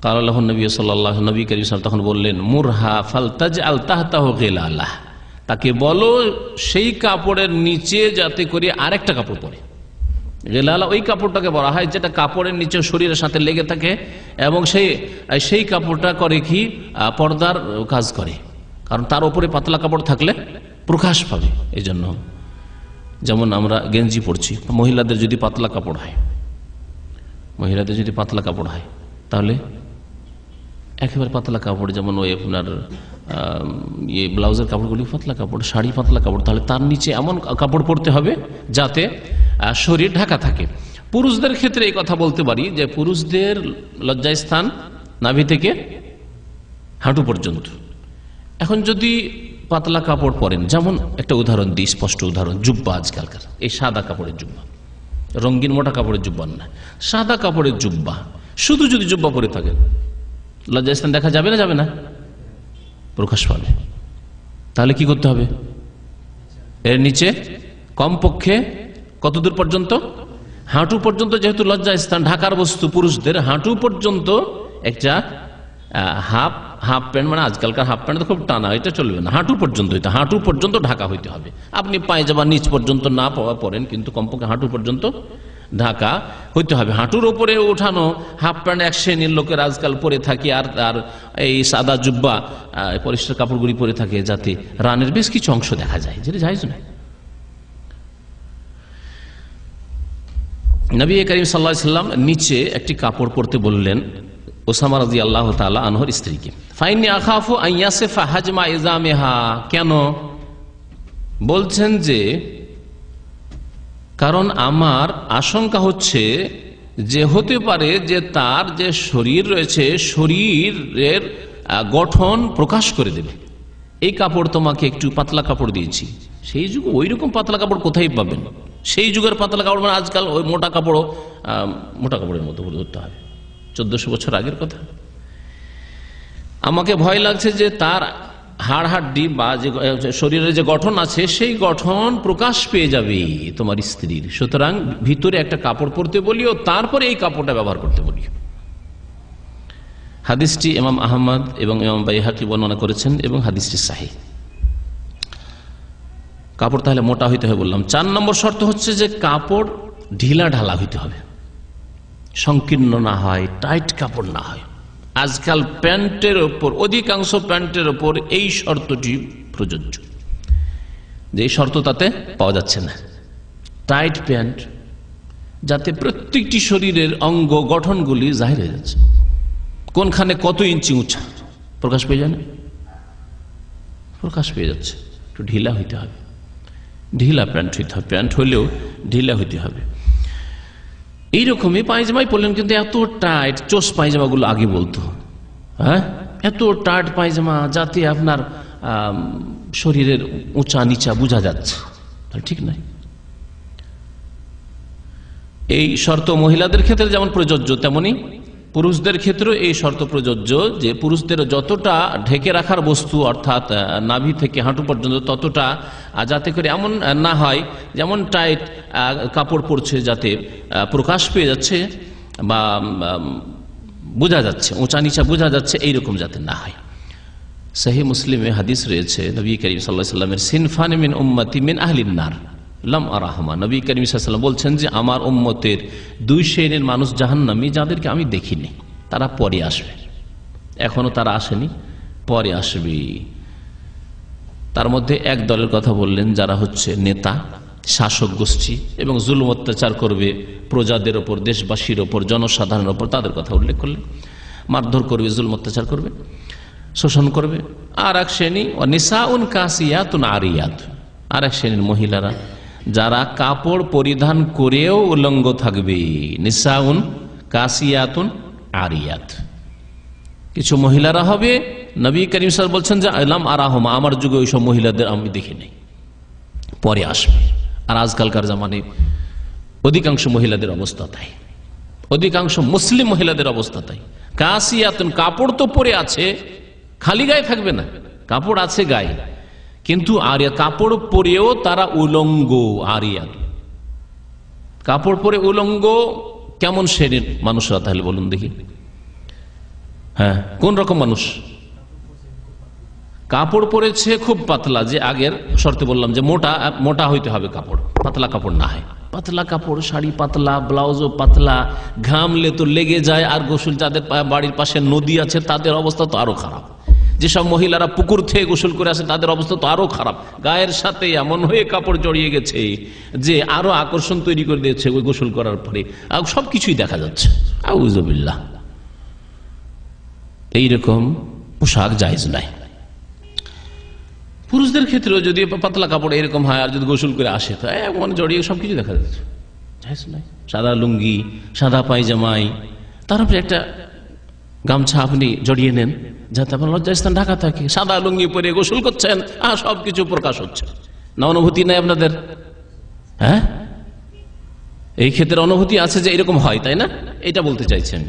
কাল আল্লাহ নবী সাল্লাল্লাহু, নবী করিম সাল্লাল্লাহু তখন বললেন, মুরহা ফালতাজআল তাহতাহু গিলালাহ, তাকে বলো সেই কাপড়ের নিচে যাতে করে আরেকটা কাপড় পরে। গেলালা ওই কাপড়টাকে বলা হয় যেটা কাপড়ের নিচে শরীরের সাথে লেগে থাকে, এবং সেই কাপড়টা করে কি, পর্দার কাজ করে, কারণ তার উপরে পাতলা কাপড় থাকলে প্রকাশ পাবে। এই জন্য যেমন আমরা গেঞ্জি পরছি, মহিলাদের যদি পাতলা কাপড় হয়, তাহলে একেবারে পাতলা কাপড়, যেমন ওই আপনার ব্লাউজের কাপড়গুলি পাতলা কাপড়, শাড়ি পাতলা কাপড়, তাহলে তার নিচে এমন কাপড় পরতে হবে যাতে শরীর ঢাকা থাকে। পুরুষদের ক্ষেত্রে এই কথা বলতে পারি যে পুরুষদের লজ্জাস্থান নাভি থেকে হাঁটু পর্যন্ত। এখন যদি পাতলা কাপড় পরেন, যেমন একটা উদাহরণ দিই, স্পষ্ট উদাহরণ, জুব্বা আজকালকার, এই সাদা কাপড়ের জুব্বা, রঙিন মোটা কাপড়ের জুব্বা না, সাদা কাপড়ের জুব্বা, শুধু যদি জুব্বা পরে থাকে লজ্জাস্থান দেখা যাবে না? যাবে না, প্রকাশ পাবে। তাহলে কি করতে হবে? এর নিচে কমপক্ষে কতদূর পর্যন্ত? হাঁটু পর্যন্ত, যেহেতু লজ্জাস্থান ঢাকার বস্তু পুরুষদের, হাঁটু পর্যন্ত একটা হাফ প্যান্ট, মানে আজকালকার হাফ প্যান্ট তো খুব টানা, এটা চলবে না, হাঁটু পর্যন্ত হইতে, হাঁটু পর্যন্ত ঢাকা হইতে হবে। আপনি পায়জামা নিচ পর্যন্ত না পরেন, কিন্তু কমপক্ষে হাঁটু পর্যন্ত ঢাকা হইতে হবে। হাঁটুর ওপরে ওঠানো হাফ প্যান্ট এক শ্রেণীর লোকের আজকাল পরে থাকে, আর এই সাদা জুব্বা পরিষ্কার কাপড়গুলি পরে থাকে, যাতে রানের বেশ কিছু অংশ দেখা যায়, যেটা জায়েজ না। নবী করিম সাল্লাল্লাহু আলাইহি ওয়াসাল্লাম নিচে একটি কাপড় পরতে বললেন ওসামা রাদিয়াল্লাহু তাআলা আনহুর স্ত্রীকে। ফাইন্নী আখাফু আন ইয়াসিফা হাজমা ইজামিহা, কেন বলছেন যে কারণ আমার আশঙ্কা হচ্ছে যে হতে পারে যে তার যে শরীর রয়েছে, শরীরের গঠন প্রকাশ করে দেবে। এই কাপড় তোমাকে একটু পাতলা কাপড় দিয়েছি, সেই যুগে ওই রকম পাতলা কাপড় কোথায় পাবেন? সেই যুগের পাতলা কাপড় মানে আজকাল ওই মোটা কাপড়ও মোটা কাপড়ের মতো ধরতে হবে, 1400 বছর আগের কথা। আমাকে ভয় লাগছে যে তার হাড় হাড্ডি বা যে শরীরের যে গঠন আছে সেই গঠন প্রকাশ পেয়ে যাবে তোমার স্ত্রীর, সুতরাং ভিতরে একটা কাপড় পরতে বলিও, তারপরে এই কাপড়টা ব্যবহার করতে বলিও। হাদিসটি ইমাম আহমদ এবং ইমাম বাইহাকি বর্ণনা করেছেন এবং হাদিসটি সহিহ। কাপড় তাহলে মোটা হইতে হবে বললাম। 4 নম্বর শর্ত হচ্ছে যে কাপড় ঢিলা ঢালা হইতে হবে, সংকীর্ণ না হয়, টাইট কাপড় না হয়। আজকাল প্যান্টের ওপর, অধিকাংশ প্যান্টের ওপর এই শর্তটি প্রযোজ্য, যে এই শর্ত তাতে পাওয়া যাচ্ছে না। টাইট প্যান্ট, যাতে প্রত্যেকটি শরীরের অঙ্গ গঠনগুলি জাহির হয়ে যাচ্ছে, কোনখানে কত ইঞ্চি উঁচা প্রকাশ পেয়ে যায় না, প্রকাশ পেয়ে যাচ্ছে। একটু ঢিলা হইতে হবে, ঢিলা প্যান্ট হইতে হবে, প্যান্ট হলেও ঢিলা হইতে হবে। এইরকমই পায়জামাই পরলেন, কিন্তু এত টাইট, চোষ পায়জামাগুলো আগে বলতো, হ্যাঁ, এত টাইট পায়জামা যাতে আপনার শরীরের উঁচা নিচা বোঝা যাচ্ছে, তাহলে ঠিক নাই। এই শর্ত মহিলাদের ক্ষেত্রে যেমন প্রযোজ্য, তেমনি পুরুষদের ক্ষেত্রে এই শর্ত প্রযোজ্য যে পুরুষদের যতটা ঢেকে রাখার বস্তু, অর্থাৎ নাভি থেকে হাঁটু পর্যন্ত, ততটা যাতে করে এমন না হয় যেমন টাইট কাপড় পরছে যাতে প্রকাশ পেয়ে যাচ্ছে বা বোঝা যাচ্ছে, উঁচা নিচা বোঝা যাচ্ছে, এইরকম যাতে না হয়। সহিহ মুসলিমে হাদিস রয়েছে, নবী করিম সাল্লাল্লাহু আলাইহি ওয়াসাল্লামের সিনফান মিন উম্মতি মিন আহলিন নার লাম আরাহমা, নবী করিম সাল্লাল্লাহু আলাইহি ওয়াসাল্লাম বলছেন যে আমার উম্মতের 2 শ্রেণীর মানুষ জাহান্নামী, যাদেরকে আমি দেখিনি, তারা পরে আসবে, এখনো তারা আসেনি, পরে আসবে। তার মধ্যে এক দলের কথা বললেন যারা হচ্ছে নেতা, শাসক গোষ্ঠী এবং জুলুম অত্যাচার করবে প্রজাদের ওপর, দেশবাসীর ওপর, জনসাধারণের ওপর, তাদের কথা উল্লেখ করলেন। মারধর করবে, জুলুম অত্যাচার করবে, শোষণ করবে। আর এক শ্রেণী নিসাউন কাসিয়াতুন আরিয়াত, আর এক শ্রেণীর মহিলারা যারা কাপড় পরিধান করেও উলঙ্গ থাকবে। নিসাউন কাসিয়াতুন আরিয়াত, কিছু মহিলারা হবে, নবী করিম সাল্লাল্লাহু আলাইহি ওয়াসাল্লাম বলছেন যে আলাম আরাহমা, আমার যুগে ওইসব মহিলাদের আমি দেখি নাই, পরে আসবে। আর আজকালকার জামানে অধিকাংশ মহিলাদের অবস্থা তাই, অধিকাংশ মুসলিম মহিলাদের অবস্থা তাই। কাসিয়াতুন, কাপড় তো পরে আছে, খালি গায়ে থাকবে না, কাপড় আছে গায়ে, কিন্তু আরিয়া, কাপড় পরেও তারা উলঙ্গ। আরিয়াত, কাপড় পরে উলঙ্গ কেমন শ্রেণীর মানুষরা তাহলে বলুন দেখি? হ্যাঁ, কোন রকম মানুষ? কাপড় পরেছে খুব পাতলা, যে আগের শর্তে বললাম যে মোটা মোটা হইতে হবে কাপড়, পাতলা কাপড় না হয়। পাতলা কাপড়, শাড়ি পাতলা, ব্লাউজও পাতলা, ঘামলে তো লেগে যায়। আর গোসল, যাদের বাড়ির পাশে নদী আছে তাদের অবস্থা তো আরো খারাপ। যেসব মহিলারা পুকুর থেকে গোসল করে আসে তাদের অবস্থা তো আরো খারাপ, গায়ের সাথে এমন হয়ে কাপড় জড়িয়ে গেছে যে আরো আকর্ষণ তৈরি করে দিয়েছে ওই গোসল করার পরে, আর সবকিছুই দেখা যাচ্ছে। আউযুবিল্লাহ, এইরকম পোশাক জায়েজ নাই। পুরুষদের ক্ষেত্রেও যদি পাতলা কাপড় এরকম হয় আর যদি গোসল করে আসে তো মানে জড়িয়ে সবকিছু দেখা যাচ্ছে, জায়েজ নাই। সাদা লুঙ্গি, সাদা পায়জামাই, তার উপরে একটা গামছা আপনি জড়িয়ে নেন যাতে আপনার লজ্জাস্থান ঢাকা থাকে। সাদা লুঙ্গি পরে গোসল করছেন, সবকিছু প্রকাশ হচ্ছে না, অনুভূতি নাই আপনাদের? হ্যাঁ, এই ক্ষেত্রে অনুভূতি আছে যে এরকম হয়, তাই না? এটা বলতে চাইছেন।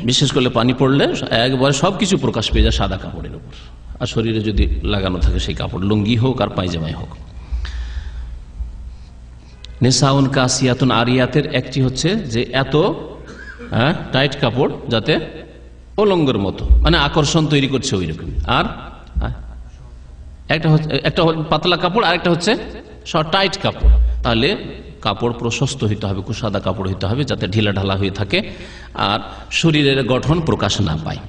বিশেষ করে পানি পড়লে একবারে সবকিছু প্রকাশ পেয়ে যায় সাদা কাপড়ের উপর, আর শরীরে যদি লাগানো থাকে সেই কাপড়, লুঙ্গি হোক আর পায়জামাই হোক। নিসাউন কাসিয়াতুন আরিয়াতের একটি হচ্ছে যে এত টাইট কাপড় যাতে উলঙ্গের মতো, মানে আকর্ষণ তৈরি করছে ওই রকম। আর একটা পাতলা কাপড়, আর একটা হচ্ছে টাইট কাপড়। তাহলে কাপড় প্রশস্ত হইতে হবে, কুসাদা কাপড় হইতে হবে যাতে ঢিলা ঢালা হয়ে থাকে আর শরীরের গঠন প্রকাশ না পায়।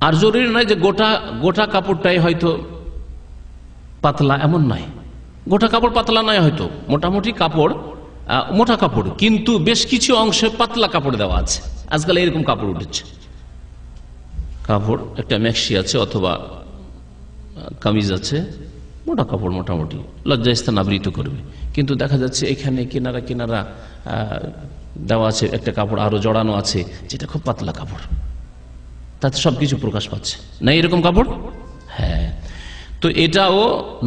আর জরুরি নয় যে গোটা গোটা কাপড়টাই হয়তো পাতলা, এমন নয়। গোটা কাপড় পাতলা নয়, হয়তো মোটামুটি কাপড় মোটা কাপড়, কিন্তু বেশ কিছু অংশে পাতলা কাপড় দেওয়া আছে। আজকাল এরকম কাপড় উঠেছে, কাপড় একটা ম্যাক্সি আছে অথবা কামিজ আছে, মোটা কাপড় মোটামুটি লজ্জাস্থান আবৃত করবে, কিন্তু দেখা যাচ্ছে এখানে কিনারা কিনারা দেওয়া আছে একটা কাপড় আরো জড়ানো আছে যেটা খুব পাতলা কাপড়, তাতে সবকিছু প্রকাশ পাচ্ছে না, এরকম কাপড়। হ্যাঁ, তো এটাও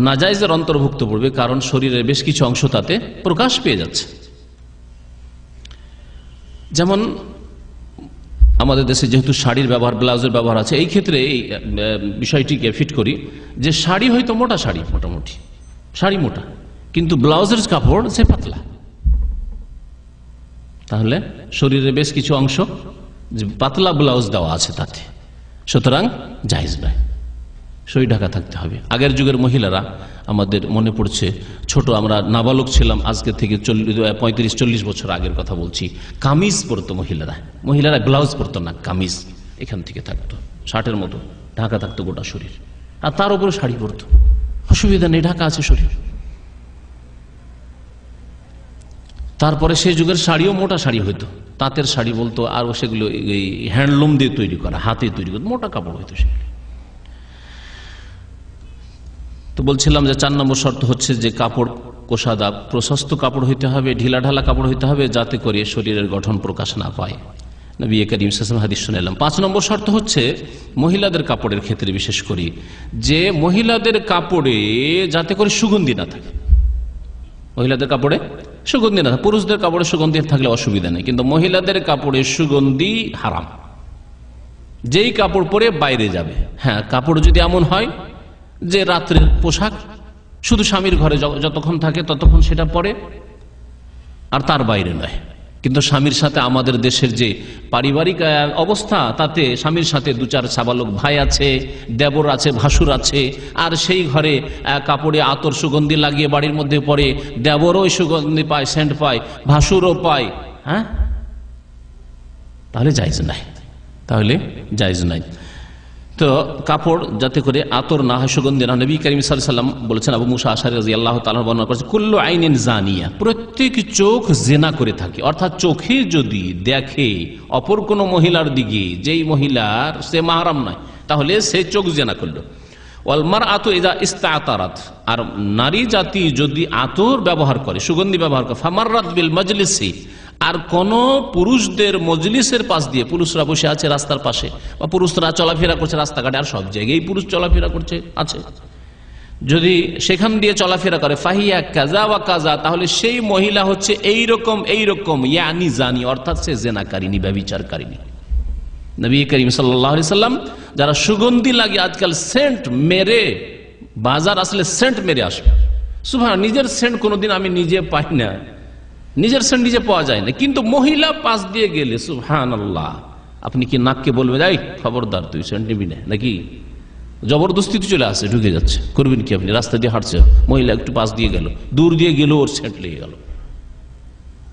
নাজায়েজের অন্তর্ভুক্ত পড়বে, কারণ শরীরের বেশ কিছু অংশ তাতে প্রকাশ পেয়ে যাচ্ছে। যেমন আমাদের দেশে যেহেতু শাড়ির ব্যবহার, ব্লাউজের ব্যবহার আছে, এই ক্ষেত্রে এই বিষয়টিকে ফিট করি যে শাড়ি হয়তো মোটা, শাড়ি মোটামুটি শাড়ি মোটা, কিন্তু ব্লাউজের কাপড় সে পাতলা, তাহলে শরীরের বেশ কিছু অংশ যে পাতলা ব্লাউজ দেওয়া আছে তাতে, সুতরাং জায়েজ নয়, শরীর ঢাকা থাকতে হবে। আগের যুগের মহিলারা, আমাদের মনে পড়ছে ছোট আমরা নাবালক ছিলাম, আজকে থেকে 35-40 বছর আগের কথা বলছি, কামিজ পরতো মহিলারা ব্লাউজ পরতো না, কামিজ এখান থেকে থাকতো, শার্টের মতো ঢাকা থাকতো গোটা শরীর, আর তার উপরে শাড়ি পরতো, অসুবিধা নেই, ঢাকা আছে শরীর। তারপরে সেই যুগের শাড়িও মোটা শাড়ি হইতো, তাঁতের শাড়ি বলতো, আর সেগুলো এই হ্যান্ডলুম দিয়ে তৈরি করা, হাতে তৈরি করতো, মোটা কাপড় হইতো সেগুলো। তো বলছিলাম যে 4 নম্বর শর্ত হচ্ছে যে কাপড় কোষাদা প্রশস্ত কাপড় হইতে হবে, ঢিলা ঢালা কাপড় হইতে হবে, যাতে করে শরীরের গঠন প্রকাশ না পায়। নবী করিম সাল্লাল্লাহু আলাইহি ওয়াসাল্লাম হাদিস শুনলাম। 5 নম্বর শর্ত হচ্ছে মহিলাদের কাপড়ের ক্ষেত্রে বিশেষ করি যে মহিলাদের কাপড়ে যাতে করে সুগন্ধি না থাকে, মহিলাদের কাপড়ে সুগন্ধি না থাকে। পুরুষদের কাপড়ে সুগন্ধি থাকলে অসুবিধা নেই, কিন্তু মহিলাদের কাপড়ে সুগন্ধি হারাম। যেই কাপড় পরে বাইরে যাবে, হ্যাঁ, কাপড় যদি এমন হয় যে রাত্রের পোশাক, শুধু স্বামীর ঘরে যতক্ষণ থাকে ততক্ষণ সেটা পরে, আর তার বাইরে নয়। কিন্তু স্বামীর সাথে আমাদের দেশের যে পারিবারিক অবস্থা, তাতে স্বামীর সাথে 2-4 সাবালক ভাই আছে, দেবর আছে, ভাসুর আছে, আর সেই ঘরে কাপড়ে আতর সুগন্ধি লাগিয়ে বাড়ির মধ্যে পরে, দেবরও সুগন্ধি পায়, সেন্ট পায়, ভাসুরও পায়, হ্যাঁ, তাহলে জায়েজ নাই, তো কাপড় যাতে করে আতর না হয়, সুগন্ধি না। নবী করিম সাল্লাল্লাহু আলাইহি ওয়াসাল্লাম বলেছেন, আবু মুসা আশআরী রাদিয়াল্লাহু তাআলা বর্ণনা করেছেন, কুল্লু আইনিন জানিয়া, প্রত্যেক চোখ জিনা করে থাকে, অর্থাৎ চোখে যদি দেখে অপর কোন মহিলার দিকে, যেই মহিলার সে মাহরাম নয়, তাহলে সে চোখ জিনা করলো। ওয়াল মারআতু ইযা ইসতাতারাত, আর নারী জাতি যদি আতর ব্যবহার করে, সুগন্ধি ব্যবহার করে, ফামাররাত বিল মাজলিসি, আর কোন পুরুষদের মজলিসের পাশ দিয়ে, পুরুষরা বসে আছে রাস্তার পাশে, বা পুরুষরা চলাফেরা করছে রাস্তাঘাটে, আর সব জায়গায় পুরুষ চলাফেরা করছে আছে, যদি সেখান দিয়ে চলাফেরা করে, ফাহিয়া কাজা ওয়া কাজা, তাহলে সেই মহিলা হচ্ছে এইরকম ইয়ানি জানি, অর্থাৎ সে জেনাকারিনী, ব্যভিচারকারিনী। নবী করিম সাল্লাল্লাহু আলাইহি সাল্লাম যারা সুগন্ধি লাগে, আজকাল সেন্ট মেরে বাজার আসলে সেন্ট মেরে আসবে, সুবহান, নিজের সেন্ট কোনোদিন আমি নিজে পাই না, নিজের সেন্ট নিজে পাওয়া যায় না, কিন্তু মহিলা পাশ দিয়ে গেলে সুবহানাল্লাহ, আপনি কি নাককে বলবেন এই খবরদার তুই সেন্ট নিবি না, নাকি জবরদস্তি তো চলে আসে, ঢুকে যাচ্ছে, করবেন কি আপনি? রাস্তা দিয়ে হাঁটছে, মহিলা একটু পাশ দিয়ে গেল, দূর দিয়ে গেল, ওর সেন্ট লেগে গেল,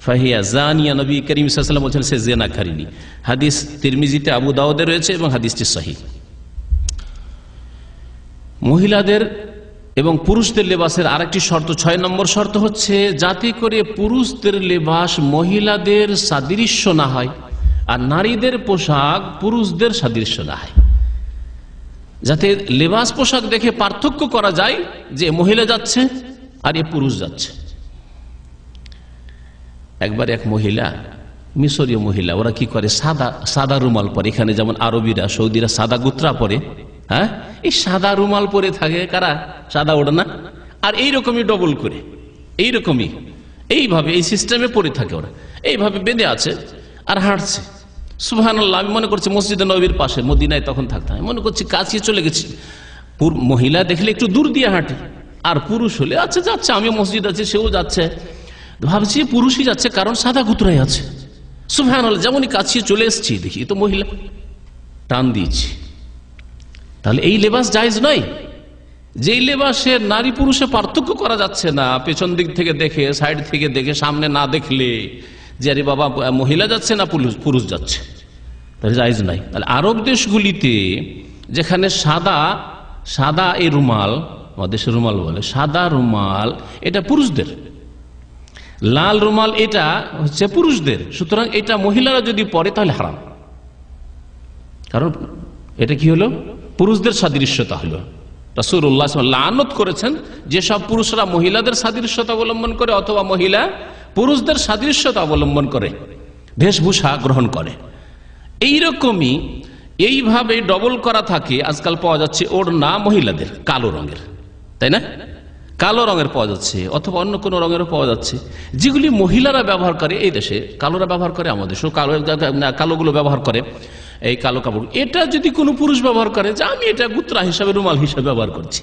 ফাহিয়া জানিয়া। নবী করিম সাল্লাল্লাহু আলাইহি ওয়াসাল্লাম বলেছেন সে জিনাকারিনী। হাদিস তিরমিজিতে, আবু দাউদে রয়েছে এবং হাদিসটি সহিহ। মহিলাদের এবং পুরুষদের লেবাসের আরেকটি শর্ত, 6 নম্বর শর্ত হচ্ছে যাতে করে পুরুষদের লেবাস মহিলাদের সাদৃশ্য না হয়, আর নারীদের পোশাক পুরুষদের সাদৃশ্য না হয়, যাতে লেবাস পোশাক দেখে পার্থক্য করা যায় যে মহিলা যাচ্ছে আর এ পুরুষ যাচ্ছে। একবার এক মহিলা, মিশরীয় মহিলা, ওরা কি করে, সাদা সাদা রুমাল পরে। এখানে যেমন আরবিরা, সৌদিরা সাদা গুত্রা পরে, হ্যাঁ, এই সাদা রুমাল পরে থাকে কারা, সাদা ওড়না, আর এইরকমই ডবল করে, এইরকমই এইভাবে এই সিস্টেমে পরে থাকে ওরা, এইভাবে বেঁধে আছে আর হাঁটছে। সুবহানাল্লাহ, আমি মনে করছি মসজিদে নববীর পাশে, মদিনায় তখন থাকতাম, মনে করছি কাছে চলে গেছি। মহিলা দেখলে একটু দূর দিয়ে হাঁটে, আর পুরুষ হলে আচ্ছা যাচ্ছে, আমি মসজিদ আছে সেও যাচ্ছে, ভাবছি পুরুষই যাচ্ছে, কারণ সাদা গুতরাই আছে। সুবহানাল্লাহ, যেমনই কাছে চলে এসেছি দেখি তো মহিলা, টান দিয়েছি। তাহলে এই লেবাস জায়েজ নয়, যেই লেবাসে নারী পুরুষে পার্থক্য করা যাচ্ছে না, পেছন দিক থেকে দেখে, সাইড থেকে দেখে, সামনে না দেখলে যে আরে বাবা মহিলা যাচ্ছে না পুরুষ যাচ্ছে, তাহলে জায়েজ নাই। তাহলে আরব দেশগুলিতে যেখানে সাদা সাদা এই রুমাল, আমাদের দেশের রুমাল বলে, সাদা রুমাল এটা পুরুষদের, লাল রুমাল এটা হচ্ছে পুরুষদের, সুতরাং এটা মহিলারা যদি পরে তাহলে হারাম, কারণ এটা কি হলো, পুরুষদের সাদৃশ্যতা হলো। রাসূলুল্লাহ লানত করেছেন যেসব পুরুষরা মহিলাদের সাদৃশ্যতা অবলম্বন করে অথবা মহিলা পুরুষদের সাদৃশ্যতা অবলম্বন করে, বেশভূষা গ্রহণ করে। এইরকমই এইভাবে ডবল করা থাকে। আজকাল পাওয়া যাচ্ছে ওড়না মহিলাদের কালো রঙের, তাই না, কালো রঙের পাওয়া যাচ্ছে, অথবা অন্য কোনো রঙেরও পাওয়া যাচ্ছে, যেগুলি মহিলারা ব্যবহার করে। এই দেশে কালোরা ব্যবহার করে, আমাদের দেশেও কালোগুলো ব্যবহার করে, এই কালো কাপড়। এটা যদি কোনো পুরুষ ব্যবহার করে যে আমি এটা গুত্রা হিসাবে, রুমাল হিসাবে ব্যবহার করছি,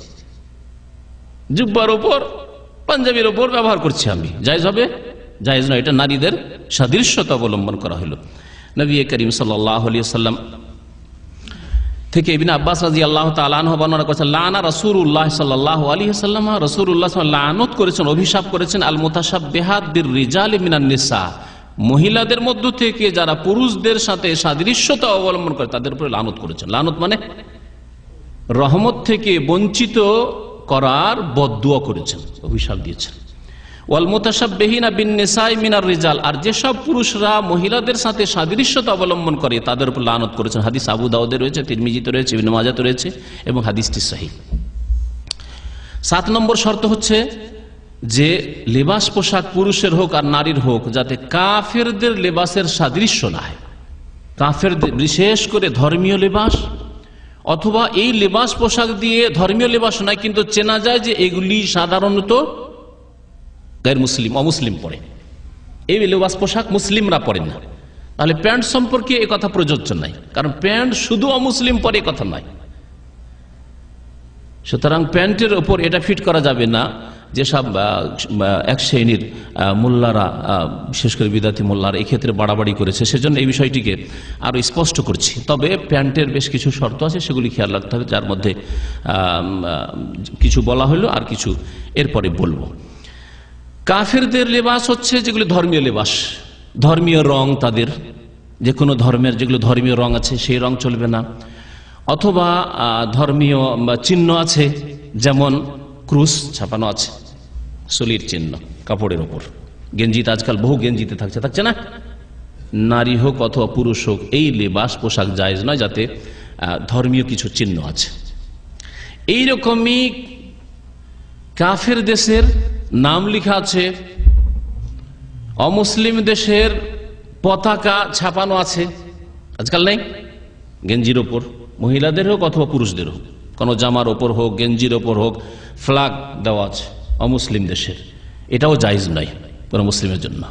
জুব্বার ওপর পাঞ্জাবির ওপর ব্যবহার করছি, আমি, জায়েজ হবে? জায়েজ নয়, এটা নারীদের সাদৃশ্যতা অবলম্বন করা হলো। নবী করিম সাল্লাল্লাহু আলাইহি ওয়াসাল্লাম থেকে ইবনে আব্বাস রাদিয়াল্লাহু তাআলা আনহু বর্ণনা করেছেন, লানা রাসূলুল্লাহ সাল্লাল্লাহু আলাইহি ওয়াসাল্লাম, রাসূলুল্লাহ লানত করেছেন, অভিশাপ করেছেন, আল মুতাশাব্বিহাত বির-রিজালি মিনান নিসা, মহিলাদের মধ্য থেকে যারা পুরুষদের সাথে সাদৃশ্যতা অবলম্বন করে তাদের উপরে লানত করেছেন। লানত মানে রহমত থেকে বঞ্চিত করার বদদুয়া করেছেন, অভিশাপ দিয়েছেন। ওয়াল মুতাশাব্বিহিনা বিন-নিসাই মিনার রিজাল, আর যেসব পুরুষরা মহিলাদের সাথে সাদৃশ্যতা অবলম্বন করে তাদের উপর লানত করেছেন। হাদিস আবু দাউদে রয়েছে, তিরমিজিতে রয়েছে, ইবনে মাজাতে রয়েছে এবং হাদিসটি সহিহ। 7 নম্বর শর্ত হচ্ছে যে লেবাস পোশাক পুরুষের হোক আর নারীর হোক যাতে কাফেরদের লেবাসের সাদৃশ্য না হয়। কাফেরদের বিশেষ করে ধর্মীয় লেবাস, অথবা এই লেবাস পোশাক দিয়ে ধর্মীয় লেবাস নয় কিন্তু চেনা যায় যে এগুলি সাধারণত গায়ের মুসলিম, অমুসলিম পরে, এই লেবাস পোশাক মুসলিমরা পরেন না। তাহলে প্যান্ট সম্পর্কে এ কথা প্রযোজ্য নাই, কারণ প্যান্ট শুধু অমুসলিম পরে এ কথা নয়। সুতরাং প্যান্টের ওপর এটা ফিট করা যাবে না। যেসব এক শ্রেণীর মোল্লারা, বিশেষ করে বিদাতি মোল্লারা এই ক্ষেত্রে বাড়াবাড়ি করেছে, সেজন্য এই বিষয়টিকে আরো স্পষ্ট করছি। তবে প্যান্টের বেশ কিছু শর্ত আছে, সেগুলি খেয়াল রাখতে হবে, যার মধ্যে কিছু বলা হলো আর কিছু এরপরে বলবো। কাফেরদের লেবাস হচ্ছে যেগুলি ধর্মীয় লেবাস, ধর্মীয় রং, তাদের যে কোনো ধর্মের যেগুলো ধর্মীয় রং আছে সেই রং চলবে না, অথবা ধর্মীয় চিহ্ন আছে, যেমন ক্রুশ ছাপানো আছে, সলির চিহ্ন কাপড়ের ওপর, গেঞ্জিতে আজকাল বহু গেঞ্জিতে থাকছে না, নারী হোক অথবা পুরুষ হোক এই লেবাস পোশাক জায়েজ নয় যাতে ধর্মীয় কিছু চিহ্ন আছে। এইরকমই কাফের দেশের নাম লেখা আছে, অমুসলিম দেশের পতাকা ছাপানো আছে, আজকাল নেই, গেঞ্জির ওপর, মহিলাদের হোক অথবা পুরুষদের হোক, কোনো জামার ওপর হোক, গেঞ্জির ওপর হোক, ফ্ল্যাগ দেওয়া আছে অমুসলিম দেশের, এটাও জায়েজ নয় কোনো মুসলিমের জন্য,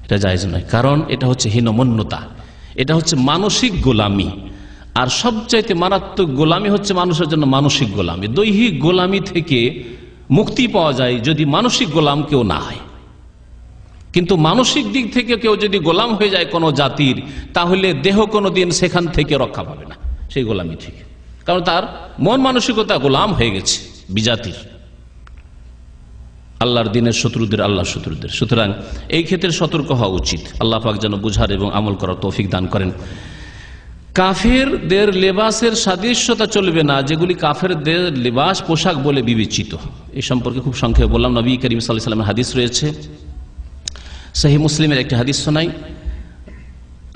এটা জায়েজ নয়, কারণ এটা হচ্ছে হীনমন্যতা, এটা হচ্ছে মানসিক গোলামি। আর সবচাইতে মারাত্মক গোলামি হচ্ছে মানুষের জন্য মানসিক গোলামি। দৈহিক গোলামি থেকে মুক্তি পাওয়া যায় যদি মানসিক গোলাম কেউ না হয়, কিন্তু মানসিক দিক থেকে কেউ যদি গোলাম হয়ে যায় কোনো জাতির, তাহলে দেহ কোনোদিন সেখান থেকে রক্ষা পাবে না সেই গোলামি থেকে, কারণ তার মন মানসিকতা গোলাম হয়ে গেছে বিজাতির, আল্লাহর দিনের শত্রুদের, আল্লাহর শত্রুদের। সুতরাং এই ক্ষেত্রে সতর্ক হওয়া উচিত। আল্লাহ পাক যেন বুঝার এবং আমল করার তৌফিক দান করেন। কাফেরদের লেবাসের সাদৃশ্যতা চলবে না, যেগুলি কাফেরদের লেবাস পোশাক বলে বিবেচিত। এই সম্পর্কে খুব সংক্ষেপে বললাম। নবী করিম সাল্লাল্লাহু আলাইহি ওয়াসাল্লামের হাদিস রয়েছে, সহিহ মুসলিমের একটি হাদিস শোনাই।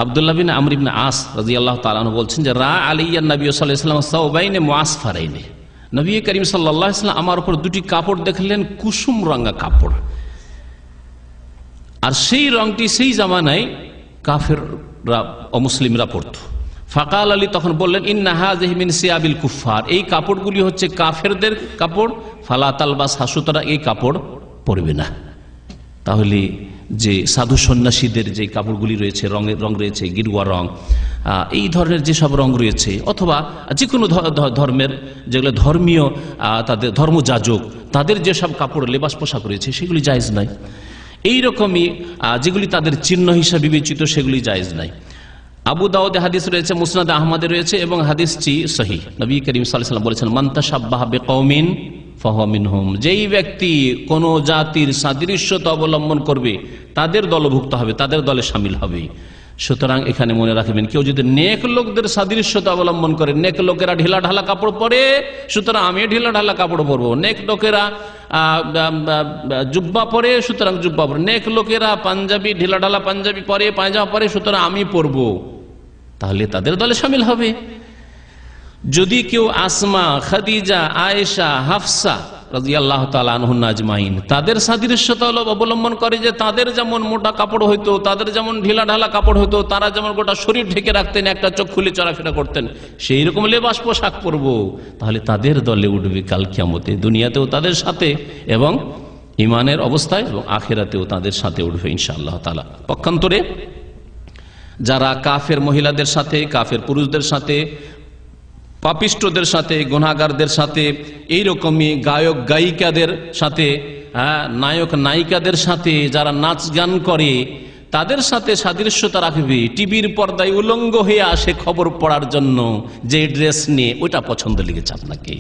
আব্দুল্লাহ বিন আমর ইবনে আস রাদিয়াল্লাহু তাআলা আনহু বলছেন যে রা আলাইয়ান নবী সাল্লাল্লাহু আলাইহি ওয়াসাল্লাম সাওবাইনে মুআসফারাইনে, নবী করিম সাল্লাল্লাহু আলাইহি ওয়াসাল্লাম আমার উপর দুটি কাপড় দেখলেন, কুসুম রঙা কাপড়। আর সেই রংটি সেই জামানায় কাফেররা অমুসলিমরা পরত। ফাকাল আলী তখন বললেন, ইন্না হাযিহি মিন সিয়াবিল কুফফার, এই কাপড়গুলি হচ্ছে কাফেরদের কাপড়, ফালা তালবাসহা, সুতরাং এই কাপড় পরবে না। তাহলে যে সাধু সন্ন্যাসীদের যে কাপড়গুলি রয়েছে, রং রয়েছে গেরুয়া রং, এই ধরনের যেসব রং রয়েছে, অথবা যে কোনো ধর্মের যেগুলো ধর্মীয় তাদের ধর্মযাজক তাদের যেসব কাপড় লেবাস পোশাক রয়েছে সেগুলি জায়েজ নাই। এইরকমই যেগুলি তাদের চিহ্ন হিসাবে বিবেচিত সেগুলি জায়েজ নাই। আবু দাউদে হাদিস রয়েছে, মুসনাদে আহমদে রয়েছে এবং হাদিসটি সহিহ। নবী করিম সাল্লাল্লাহু আলাইহি ওয়াসাল্লাম বলেছেন, মান তাশাব্বাহা বিকওমিন ফাহুয়া মিনহুম, যেই ব্যক্তি কোন জাতির সাদৃশ্যতা অবলম্বন করবে তাদের দলভুক্ত হবে, তাদের দলে শামিল হবে। সুতরাং এখানে মনে রাখবেন, কেউ যদি নেক লোকদের সাদৃশ্যতা অবলম্বন করে, নেক লোকেরা ঢিলা ঢালা কাপড় পরে, সুতরাং আমি ঢিলা ঢালা কাপড় পরবো। নেক লোকেরা জুব্বা পরে, সুতরাং জুব্বা পরে। নেক লোকেরা পাঞ্জাবি ঢিলা ঢালা পাঞ্জাবি পরে, পায়জামা পরে, সুতরাং আমি পরবো, তাহলে তাদের দলে শামিল হবে। যদি কেউ আসমা, খাদিজা, আয়েশা, হাফসা রাদিয়াল্লাহু তাআলা আনহুন্না আজমাইন তাদের সাদৃশ্যতা অবলম্বন করে, যে তাদের যেমন মোটা কাপড় হইতো, তাদের যেমন ঢিলা ঢালা কাপড় হইতো, তারা যেমন গোটা শরীর ঢেকে রাখতেন, একটা চোখ খুলে চলাফেরা করতেন, সেই রকম লেবাস পোশাক পরবো, তাহলে তাদের দলে উঠবে কাল কিয়ামতে, দুনিয়াতেও তাদের সাথে এবং ইমানের অবস্থায় এবং আখিরাতেও তাদের সাথে উঠবে ইনশাআল্লাহ তাআলা। পক্ষান্তরে যারা কাফের মহিলাদের সাথে, কাফের পুরুষদের সাথে, পাপিষ্টদের সাথে, গুনাহগারদের সাথে, এইরকমই গায়ক গায়িকাদের সাথে, নায়ক নায়িকাদের সাথে যারা নাচ গান করে তাদের সাথে সাদৃশ্যতা রাখবে, টিভির পর্দায় উলঙ্গ হয়ে আসে খবর পড়ার জন্য যে ড্রেস নিয়ে, ওইটা পছন্দ লেগেছে আপনাকে।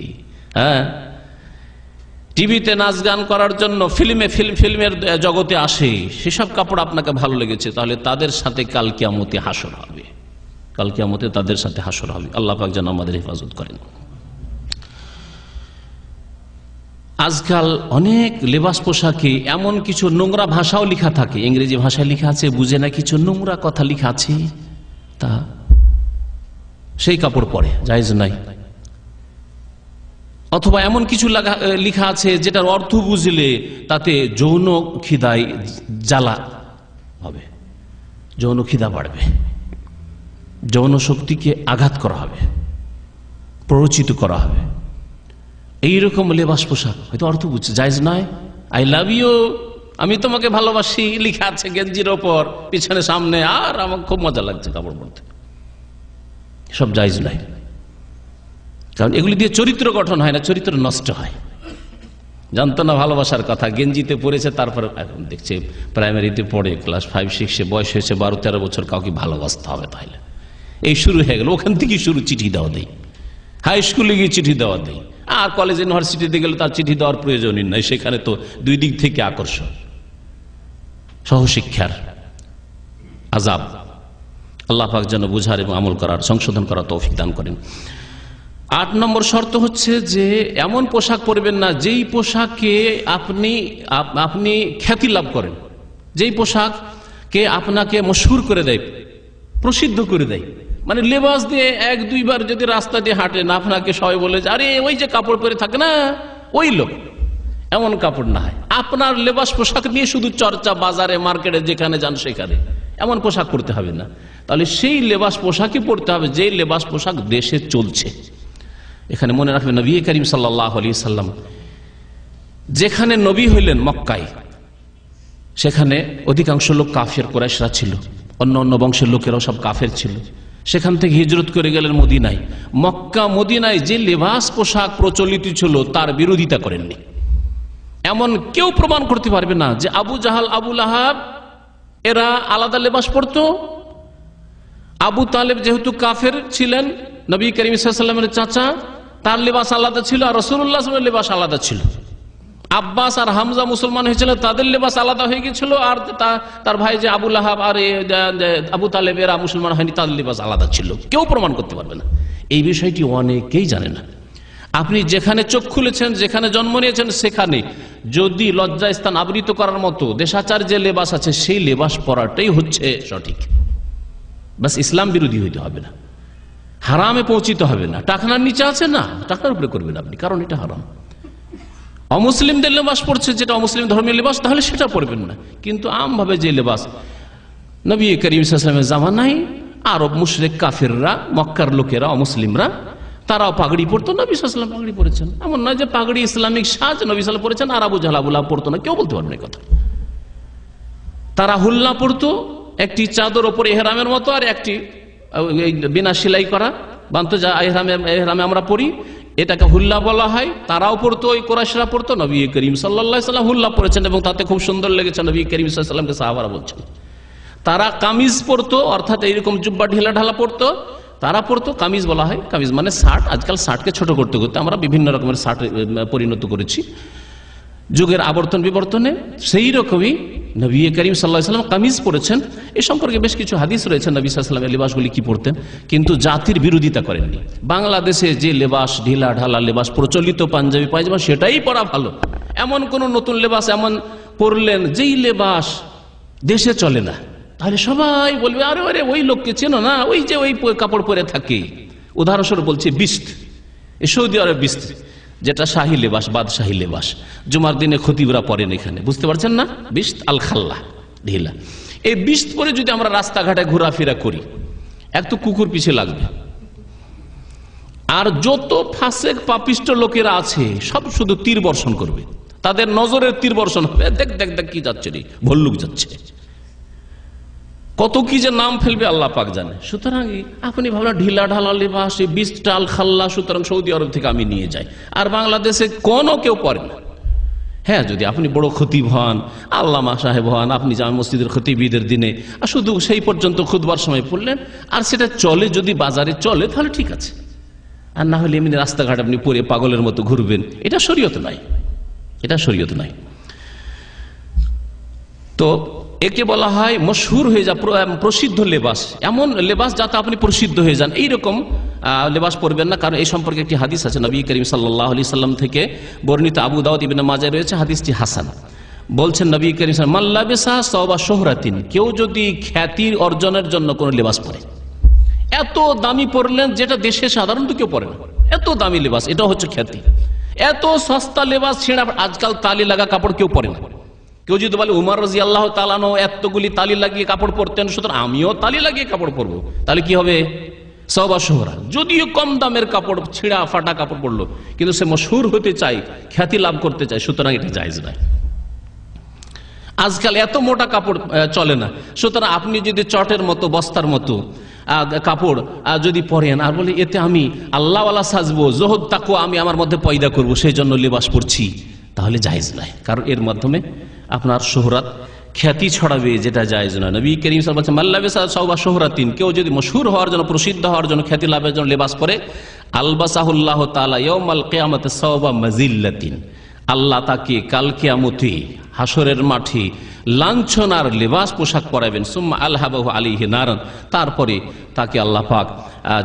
টিভিতে নাচ গান করার জন্য ফিল্মের জগতে আসে, সেসব কাপড় আপনাকে ভালো লেগেছে, তাহলে তাদের সাথে কাল কিয়ামতে হাসর হবে, কাল কিয়ামতে তাদের সাথে হাসর হবে। আল্লাহ পাক যেন আমাদের হেফাজত করেন। আজকাল অনেক লেবাস পোশাকে এমন কিছু নোংরা ভাষাও লেখা থাকে, ইংরেজি ভাষায় লেখা আছে, বুঝে না, কিছু নোংরা কথা লেখা আছে, তা সেই কাপড় পরে জায়েজ নাই। অথবা এমন কিছু লেখা আছে যেটার অর্থ বুঝলে তাতে যৌন খিদায় জ্বালা হবে, যৌন খিদা বাড়বে, যৌন শক্তিকে আঘাত করা হবে, প্ররোচিত করা হবে, এইরকম লেবাস পোশাক হয়তো অর্থ বুঝছে জায়েজ নয়। আই লাভ ইউ, আমি তোমাকে ভালোবাসি লেখা আছে গেঞ্জির ওপর, পিছনে সামনে, আর আমার খুব মজা লাগছে কাপড় পরতে, সব জায়েজ নাই। কারণ এগুলি দিয়ে চরিত্র গঠন হয় না, চরিত্র নষ্ট হয়। জানতো না ভালোবাসার কথা, গেঞ্জিতে পড়েছে, তারপর এখন দেখছে প্রাইমারিতে পড়ে, ক্লাস 5-6 বয়স হয়েছে, 12-13 বছর, কাউকে ভালোবাসতে হবে, তাহলে এই শুরু হয়ে গেল। ওখান থেকে শুরু, চিঠি দেওয়া দেয়, হাই স্কুলে গিয়ে চিঠি দেওয়া দেয়, আর কলেজ ইউনিভার্সিটিতে গেলে তার চিঠি দেওয়ার প্রয়োজনই নাই, সেখানে তো দুই দিক থেকে আকর্ষণ, সহশিক্ষার আযাব। আল্লাহ পাক যেন বুঝার এবং আমল করার, সংশোধন করার তৌফিক দান করেন। 8 নম্বর শর্ত হচ্ছে যে এমন পোশাক পরবেন না যেই পোশাকে আপনি খ্যাতি লাভ করেন, যেই পোশাককে আপনাকে মশহুর করে দেয়, প্রসিদ্ধ করে দেয়। মানে লেবাস দিয়ে 1-2 বার যদি রাস্তা দিয়ে হাঁটেন, আপনাকে সবাই বলে যে আরে ওই যে কাপড় পরে থাকে না ওই লোক, এমন কাপড় না হয়। আপনার লেবাস পোশাক নিয়ে শুধু চর্চা, বাজারে মার্কেটে যেখানে যান সেখানে, এমন পোশাক পরতে হবে না। তাহলে সেই লেবাস পোশাকই পরতে হবে যে লেবাস পোশাক দেশে চলছে। এখানে মনে রাখবেন, নবী করিম সাল্লাল্লাহু আলাইহি সাল্লাম যেখানে নবী হইলেন মক্কায়, সেখানে অধিকাংশ লোক কাফের কুরাইশরা ছিল, অন্য অন্য বংশের লোকেরাও সব কাফের ছিল। সেখান থেকে হিজরত করে গেলেন মদিনায়। মক্কা মদিনায় যে লেবাস পোশাক প্রচলিত ছিল তার বিরোধিতা করেননি। এমন কেউ প্রমাণ করতে পারবে না যে আবু জাহাল, আবু লাহাব এরা আলাদা লেবাস পরতো। আবু তালেব যেহেতু কাফের ছিলেন, নবী করিম সাল্লাল্লাহু আলাইহি ওয়াসাল্লামের চাচা, তার লেবাস আলাদা ছিল, আর রাসূলুল্লাহ সাল্লাল্লাহু আলাইহি ওয়াসাল্লামের লেবাস আলাদা ছিল। আব্বাস আর হামজা মুসলমান হয়েছিল, তাদের লেবাস আলাদা হয়ে গেছিল, আর তার ভাই যে আবু লাহাব আর আবু তালেব এরা মুসলমান হয়নি, তাদের লেবাস আলাদা ছিল। কেউ প্রমাণ করতে পারবে না। এই বিষয়টি অনেকেই জানে না। আপনি যেখানে চোখ খুলেছেন, যেখানে জন্ম নিয়েছেন, সেখানে যদি লজ্জাস্থান আবৃত করার মতো দেশাচার যে লেবাস আছে সেই লেবাস পরাটাই হচ্ছে সঠিক। বাস ইসলাম বিরোধী হইতে হবে না, হারামে পৌঁছিতে হবে না। টাকনার নিচে আছে না, টাকনার উপরে করবেন আপনি, কারণ এটা হারাম। অমুসলিমদের লেবাস পড়ছে, যেটা অমুসলিম ধর্মীয় লেবাস, তাহলে সেটা পড়বেন না। কিন্তু আমভাবে যে লেবাস, নবী করিম সাল্লাল্লাহু আলাইহি ওয়াসাল্লামের জামানায় আরব মুশরিক কাফিররা, মক্কার লোকেরা, অমুসলিমরা, তারাও পাগড়ি পড়তো, নবী সাল্লাল্লাহু আলাইহি ওয়াসাল্লাম পাগড়ি পড়েছেন। এমন নয় যে পাগড়ি ইসলামিক সাজ, নবী সাল্লাল্লাহু আলাইহি ওয়াসাল্লাম পড়েছেন আর আবু জাহল আবু লাহাব পড়তো না, কেউ বলতে পারবে না কথা। তারা হুল্লা পড়তো, একটি চাদর ওপরে ইহরামের মতো, আর একটি বিনা সেলাই করা বানতো, যা ইহরামে আমরা পড়ি, এটাকে হুল্লা বলা হয়। তারাও পড়তো, ওই কুরাইশরা পড়তো। নবী করিম সাল্লাল্লাহু আলাইহি ওয়াসাল্লাম হুল্লা পড়েছেন এবং তাতে খুব সুন্দর লেগেছে। নবী করিম সাল্লাল্লাহু আলাইহি ওয়াসাল্লামকে সাহাবারা বলছেন। তারা কামিজ পরতো, অর্থাৎ এইরকম জুব্বা ঢিলা ঢালা পরতো, তারা পরতো, কামিজ বলা হয়। কামিজ মানে শার্ট। আজকাল শার্টকে ছোট করতে করতে আমরা বিভিন্ন রকমের শার্ট পরিণত করেছি যুগের আবর্তন বিবর্তনে। সেই রকমই নবী করিম সাল্লাল্লাহু আলাইহি ওয়াসাল্লাম কামিজ পরেছেন। এ সম্পর্কে বেশ কিছু হাদিস রয়েছে নবী সাল্লাল্লাহু আলাইহি ওয়াসাল্লামের লেবাসগুলি কি পরতেন, কিন্তু জাতির বিরোধিতা করেননি। বাংলাদেশে যে লেবাস, ঢিলা ঢালা লেবাস প্রচলিত, পাঞ্জাবি পায়জামা, সেটাই পরা ভালো। এমন কোন নতুন লেবাস এমন পরলেন যেই লেবাস দেশে চলে না, তাহলে সবাই বলবে আরে আরে ওই লোককে চেনো না, ওই যে ওই কাপড় পরে থাকে। উদাহরণস্বরূপ বলছি বিস্ত, সৌদি আরব বিস্ত, যেটা শাহী লেবাস, বাদশাহী লেবাস, জুমার দিনে খতিবরা পরেন এখানে, বুঝতে পারছেন না? বিস্ত আল খাল্লা, ঢিলা। এই বিস্ত পরে যদি আমরা রাস্তাঘাটে ঘোরাফেরা করি, এক তো কুকুর পিছে লাগবে, আর যত ফাসেক পাপিষ্ট লোকেরা আছে সব শুধু তীর বর্ষণ করবে, তাদের নজরের তীর বর্ষণ হবে। দেখ দেখ দেখ কি যাচ্ছে রে, ভল্লুক যাচ্ছে, কত কি যে নাম ফেলবে আল্লাহ পাক জানে। সুতরাং আপনি ভাবলেন ঢিলা ঢালা লেবাস, বিস্ট আল খাল্লা, সুতরাং সৌদি আরব থেকে আমি নিয়ে যাই, আর বাংলাদেশে কোনো কেউ পরে না। হ্যাঁ, যদি আপনি বড় খতিব হন, আল্লামা সাহেব হন, আপনি জামে মসজিদের খতিবদের দিনে আর শুধু সেই পর্যন্ত খুতবার সময় পড়লেন, আর সেটা চলে, যদি বাজারে চলে তাহলে ঠিক আছে, আর না হলে এমনি রাস্তাঘাট আপনি পরে পাগলের মতো ঘুরবেন, এটা শরীয়ত নাই, এটা শরীয়ত নাই। তো একে বলা হয় মশহুর হয়ে যা, প্রসিদ্ধ লেবাস, এমন লেবাস যাতে আপনি প্রসিদ্ধ হয়ে যান, এইরকম লেবাস পরবেন না। কারণ এই সম্পর্কে একটি হাদিস আছে নবী করিম সাল্লাল্লাহু আলাইহি সাল্লাম থেকে বর্ণিত, আবু দাউদ ইবনে মাজাহ রয়েছে, হাদিসটি হাসান। বলছেন নবী করিম সাল্লাল্লাহু আলাইহি ওয়াসাল্লাম, মান লাবিসা সাওবা শুহরাতিন, কেউ যদি খ্যাতির অর্জনের জন্য কোন লেবাস পরে, এত দামি পরলেন যেটা দেশে সাধারণত কেউ পরে না, এত দামি লেবাস, এটা হচ্ছে খ্যাতি। এত সস্তা লেবাস ছেড়া, আজকাল তালি লাগা কাপড় কেউ পরে না। কেউ যদি বলে উমর রাদিয়াল্লাহু তাআলা আনহু এতগুলি তালি লাগিয়ে কাপড় পরতেন, সুতরাং আমিও তালি লাগিয়ে কাপড় পরবো, তাহলে কি হবে? সাওবা শুহরা, যদিও কম দামের কাপড়, ছিঁড়া ফাটা কাপড় পরলো, কিন্তু সে মশহুর হতে চায়, খ্যাতি লাভ করতে চায়, সুতরাং এটা জায়েজ নয়। আজকাল এত মোটা কাপড় চলে না, সুতরাং আপনি যদি চটের মতো, বস্তার মতো কাপড় যদি পরেন, আর বলে এতে আমি আল্লাহওয়ালা সাজবো, জোহদ তাকওয়া আমি আমার মধ্যে পয়দা করব, সেই জন্য লেবাস পরছি, তাহলে জায়েজ নয়। কারণ এর মাধ্যমে আপনার শোহরাত, খ্যাতি ছড়াবে, যেটা জায়েজ নয়। নবী করিম সাল্লাল্লাহু আলাইহি ওয়াসাল্লাম, মান লাবিসা সাওবা শুহরাতিন, কেউ যদি মশহুর হওয়ার জন্য, প্রসিদ্ধ হওয়ার জন্য, খ্যাতি লাভের জন্য লেবাস পরে, আলবাসাহুল্লাহু তাআলা ইয়াউমাল কিয়ামাতি সাওবা মাজিল্লাতিন, আল্লাহ তাকে কাল কিয়ামতে, হাসরের মাঠে লাঞ্ছনার লেবাস পোশাক পরাবেন। সুম্মা আলহাবাহু আলাইহি নারান, তারপরে তাকে আল্লাহ পাক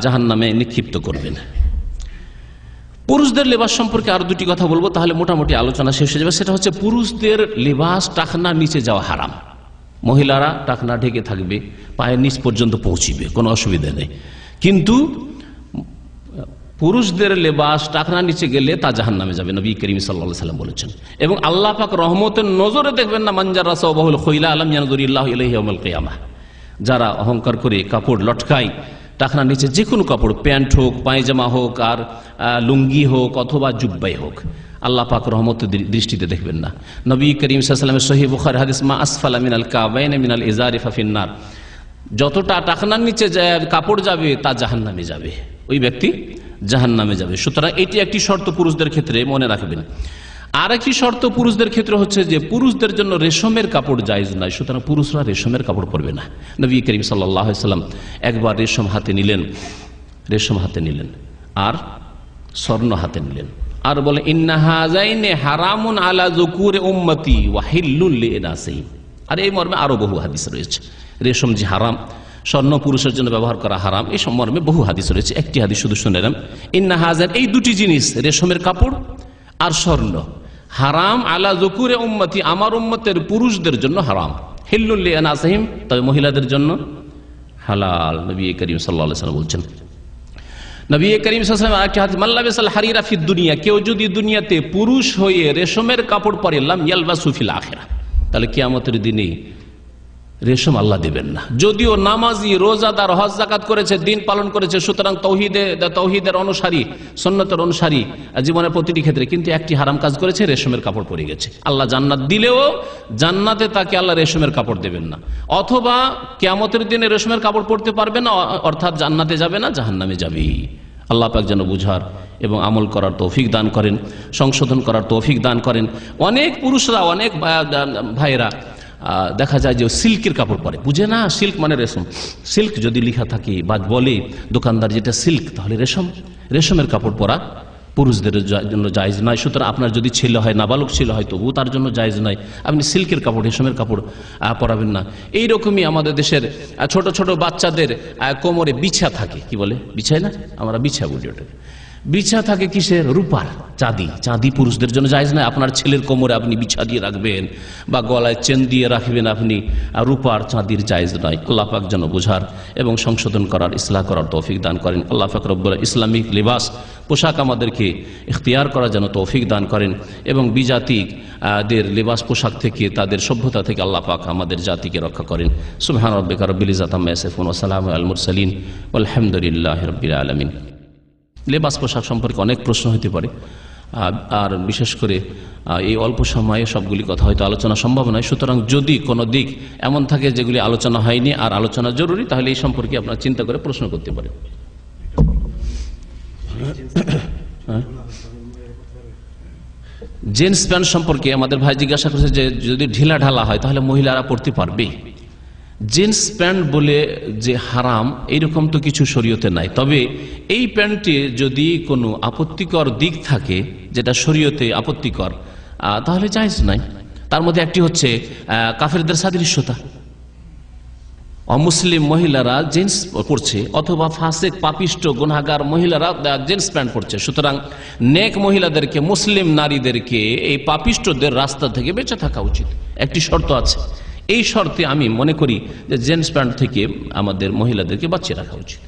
জাহান্নামে নিক্ষিপ্ত করবেন। পুরুষদের লেবাস সম্পর্কে আরো দুটি কথা বলবো, তাহলে মোটামুটি আলোচনা শেষ হয়ে যাবে। সেটা হচ্ছে পুরুষদের লেবাস টাকনা নিচে যাওয়া হারাম। মহিলারা টাকনা ঢেকে থাকবে, পায়ের নিচ পর্যন্ত পৌঁছিবে, কোনো অসুবিধা নেই, কিন্তু পুরুষদের লেবাস টাকনা নিচে গেলে তা জাহান্নামে যাবে, নবী করিম সাল্লাল্লাহু আলাইহি ওয়াসাল্লাম বলেছেন। এবং আল্লাহ পাক রহমতের নজরে দেখবেন না, মানজারা সাওবাহুল খুইলা আলাম ইয়ানজুরিল্লাহু ইলাইহি ইয়াউমাল কিয়ামাহ, যারা অহংকার করে কাপড় লটকায় টাকনা নিচে, যে কোনো কাপড়, প্যান্ট হোক, পায়জামা হোক, আর লুঙ্গি হোক, অথবা জুব্বাই হোক, আল্লাহ পাক রহমতের দৃষ্টিতে দেখবেন না। নবী করিম সাল্লাল্লাহু আলাইহি ওয়াসাল্লামের সহিহ বুখারী হাদিস, মা আসফালা মিনাল কাবাইন মিনাল ইজারি ফাফিন্নার, যতটা টাকনার নিচে কাপড় যাবে তা জাহান্নামে যাবে, ওই ব্যক্তি জাহান্নামে যাবে। সুতরাং এটি একটি শর্ত পুরুষদের ক্ষেত্রে, মনে রাখবেন। আর একটি শর্ত পুরুষদের ক্ষেত্রে হচ্ছে যে পুরুষদের জন্য রেশমের কাপড় জায়েজ নয়, সুতরাং পুরুষরা রেশমের কাপড় পরবে না। নবী করিম সাল্লাল্লাহু আলাইহি ওয়াসাল্লাম একবার রেশম হাতে নিলেন, আর স্বর্ণ হাতে নিলেন, আর বলে ইন্না হাযাইনি হারামুন আলা যুকুরি উম্মতি ওয়া হিল্লুল লিনাসিহিম। আর এই মর্মে আরো বহু হাদিস রয়েছে, রেশম যে হারাম, স্বর্ণ পুরুষের জন্য ব্যবহার করা হারাম, এই মর্মে বহু হাদিস রয়েছে। একটি হাদিস শুধু শুনলাম, ইন্না হাযাইন, এই দুটি জিনিস, রেশমের কাপড় আর স্বর্ণ, হারাম আলা যুকুরি উম্মতি, আমার উম্মতের পুরুষদের জন্য হারাম, হিল্লুল লিনাসিহিম, তবে মহিলাদের জন্য হালাল, নবী করিম সাল্লাল্লাহু আলাইহি ওয়াসাল্লাম বলছেন। নবী করিম সাল্লাল্লাহু আলাইহি ওয়াসাল্লাম আরেকটি হাদিস, মান লাবিসাল হারিরা ফিদ দুনিয়া, কেউ যদি দুনিয়াতে পুরুষ হয়ে রেশমের কাপড় পরে, লাম ইয়ালবাসু ফিল আখিরাহ, তাহলে কিয়ামতের দিনে রেশম আল্লাহ দেবেন না। যদিও নামাজি, রোজাদার, হজ যাকাত করেছে, দিন পালন করেছে, সুতরাং তৌহিদের অনুসারী, সুন্নতের অনুসারী জীবনের প্রতিটি ক্ষেত্রে, কিন্তু একটি হারাম কাজ করেছে, রেশমের কাপড় পরে গেছে। আল্লাহ জান্নাত দিলেও জান্নাতে তাকে আল্লাহ রেশমের কাপড় দেবেন না, অথবা কিয়ামতের দিনে রেশমের কাপড় পরতে পারবে না, অর্থাৎ জান্নাতে যাবে না, জাহান্নামে যাবে। আল্লাহ পাক যেন বুঝার এবং আমল করার তৌফিক দান করেন, সংশোধন করার তৌফিক দান করেন। অনেক পুরুষরা, অনেক ভাইয়েরা দেখা যায় যে সিল্কের কাপড় পরে, বুঝে না সিল্ক মানে রেশম। সিল্ক যদি লেখা থাকে বা বলে দোকানদার যেটা সিল্ক, তাহলে রেশমের কাপড় পরা পুরুষদের জন্য জায়েজ নয়। সুতরাং আপনার যদি ছেলে হয়, নাবালক ছেলে হয়, তবু তার জন্য জায়েজ নয়, আপনি সিল্কের কাপড়, রেশমের কাপড় পরাবেন না। এইরকমই আমাদের দেশের ছোট ছোট বাচ্চাদের কোমরে বিছা থাকে, কি বলে বিছায় না, আমরা বিছা বলি ওটাকে। বিছা থাকে কিসের? রূপার, চাঁদি পুরুষদের জন্য জায়েজ নয়। আপনার ছেলের কোমরে আপনি বিছা দিয়ে রাখবেন বা গলায় চেন দিয়ে রাখবেন আপনি, রূপার চাঁদির জায়েজ নয়। আল্লাহ পাক যেন বোঝার এবং সংশোধন করার, ইসলাহ করার তৌফিক দান করেন। আল্লাহ পাক রব্বুল ইসলামিক লিবাস, পোশাক আমাদেরকে ইখতিয়ার করার জন্য তৌফিক দান করেন, এবং বিজাতিদের লিবাস পোশাক থেকে, তাদের সভ্যতা থেকে আল্লাহ পাক আমাদের জাতিকে রক্ষা করেন। সুবহান রাব্বিকা রাব্বিল ইজ্জাতি আম্মা ইয়াসিফুন ওয়া সালামুন আলাল মুরসালিন ওয়ালহামদুলিল্লাহি রাব্বিল আলামিন। লেবাস পোশাক সম্পর্কে অনেক প্রশ্ন হতে পারে, আর বিশেষ করে এই অল্প সময়ে সবগুলি কথা হয়তো আলোচনা সম্ভব নয়। সুতরাং যদি কোনো দিক এমন থাকে যেগুলি আলোচনা হয়নি আর আলোচনা জরুরি, তাহলে এই সম্পর্কে আপনারা চিন্তা করে প্রশ্ন করতে পারেন। জিন্স প্যান্ট সম্পর্কে আমাদের ভাই জিজ্ঞাসা করেছে যে যদি ঢিলা ঢালা হয় তাহলে মহিলারা পড়তে পারবে? জিন্স প্যান্ট বলে যে হারাম, এইরকম তো কিছু শরীয়তে নাই। তবে এই প্যান্টে যদি কোনো আপত্তিকর দিক থাকে যেটা শরীয়তে আপত্তিকর, তাহলে জায়েজ নাই। তার মধ্যে একটি হচ্ছে কাফেরদের সাদৃশ্যতা। অমুসলিম মহিলারা জিন্স পরছে, অথবা ফাসেক, পাপিষ্ট, গুনাহগার মহিলারা জিন্স প্যান্ট পরছে। সুতরাং নেক মহিলাদেরকে, মুসলিম নারীদেরকে এই পাপিষ্টদের রাস্তা থেকে বেঁচে থাকা উচিত। একটি শর্ত আছে, এই শর্তে আমি মনে করি যে জিন্স প্যান্ট থেকে আমাদের মহিলাদেরকে বাঁচিয়ে রাখা উচিত।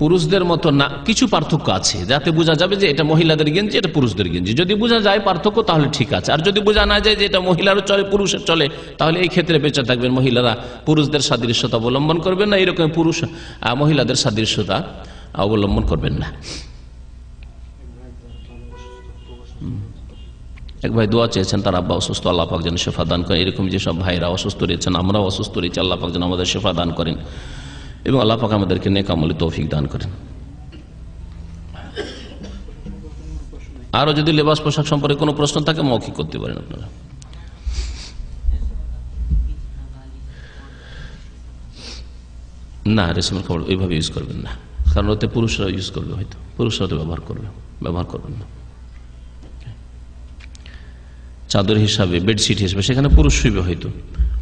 পুরুষদের মতো না, কিছু পার্থক্য আছে যাতে বোঝা যাবে যে এটা মহিলাদের গেঞ্জি, এটা পুরুষদের গেঞ্জি। যদি বোঝা যায় পার্থক্য তাহলে ঠিক আছে, আর যদি বোঝা না যায় যে এটা মহিলারও চলে, পুরুষের চলে, তাহলে এই ক্ষেত্রে বেঁচে থাকবেন। মহিলারা পুরুষদের সাদৃশ্যতা অবলম্বন করবেন না, এরকম পুরুষ মহিলাদের সাদৃশ্যতা অবলম্বন করবেন না। এক ভাই দোয়া চেয়েছেন, তার আব্বা অসুস্থ, আল্লাহ পাক যেন শেফা দান করেন। এরকম যেসব ভাইরা অসুস্থ রয়েছেন, আমরাও অসুস্থ রয়েছি, আল্লাহ পাক যেন আমাদের শেফা দান করেন এবং আল্লাহ পাক আমাদেরকে নেক আমলে তৌফিক দান করেন। আরো যদি লেবাস পোশাক সম্পর্কে কোনো প্রশ্ন থাকে মৌখিক করতে পারেন আপনারা। না, রেশমের কাপড় ওইভাবে ইউজ করবেন না, কারণ ওতে পুরুষরা ইউজ করবে, হয়তো পুরুষরা তো ব্যবহার করবেন না। চাদর হিসাবে, বেডশিট হিসাবে সেখানে পুরুষ শুইবে, হয়তো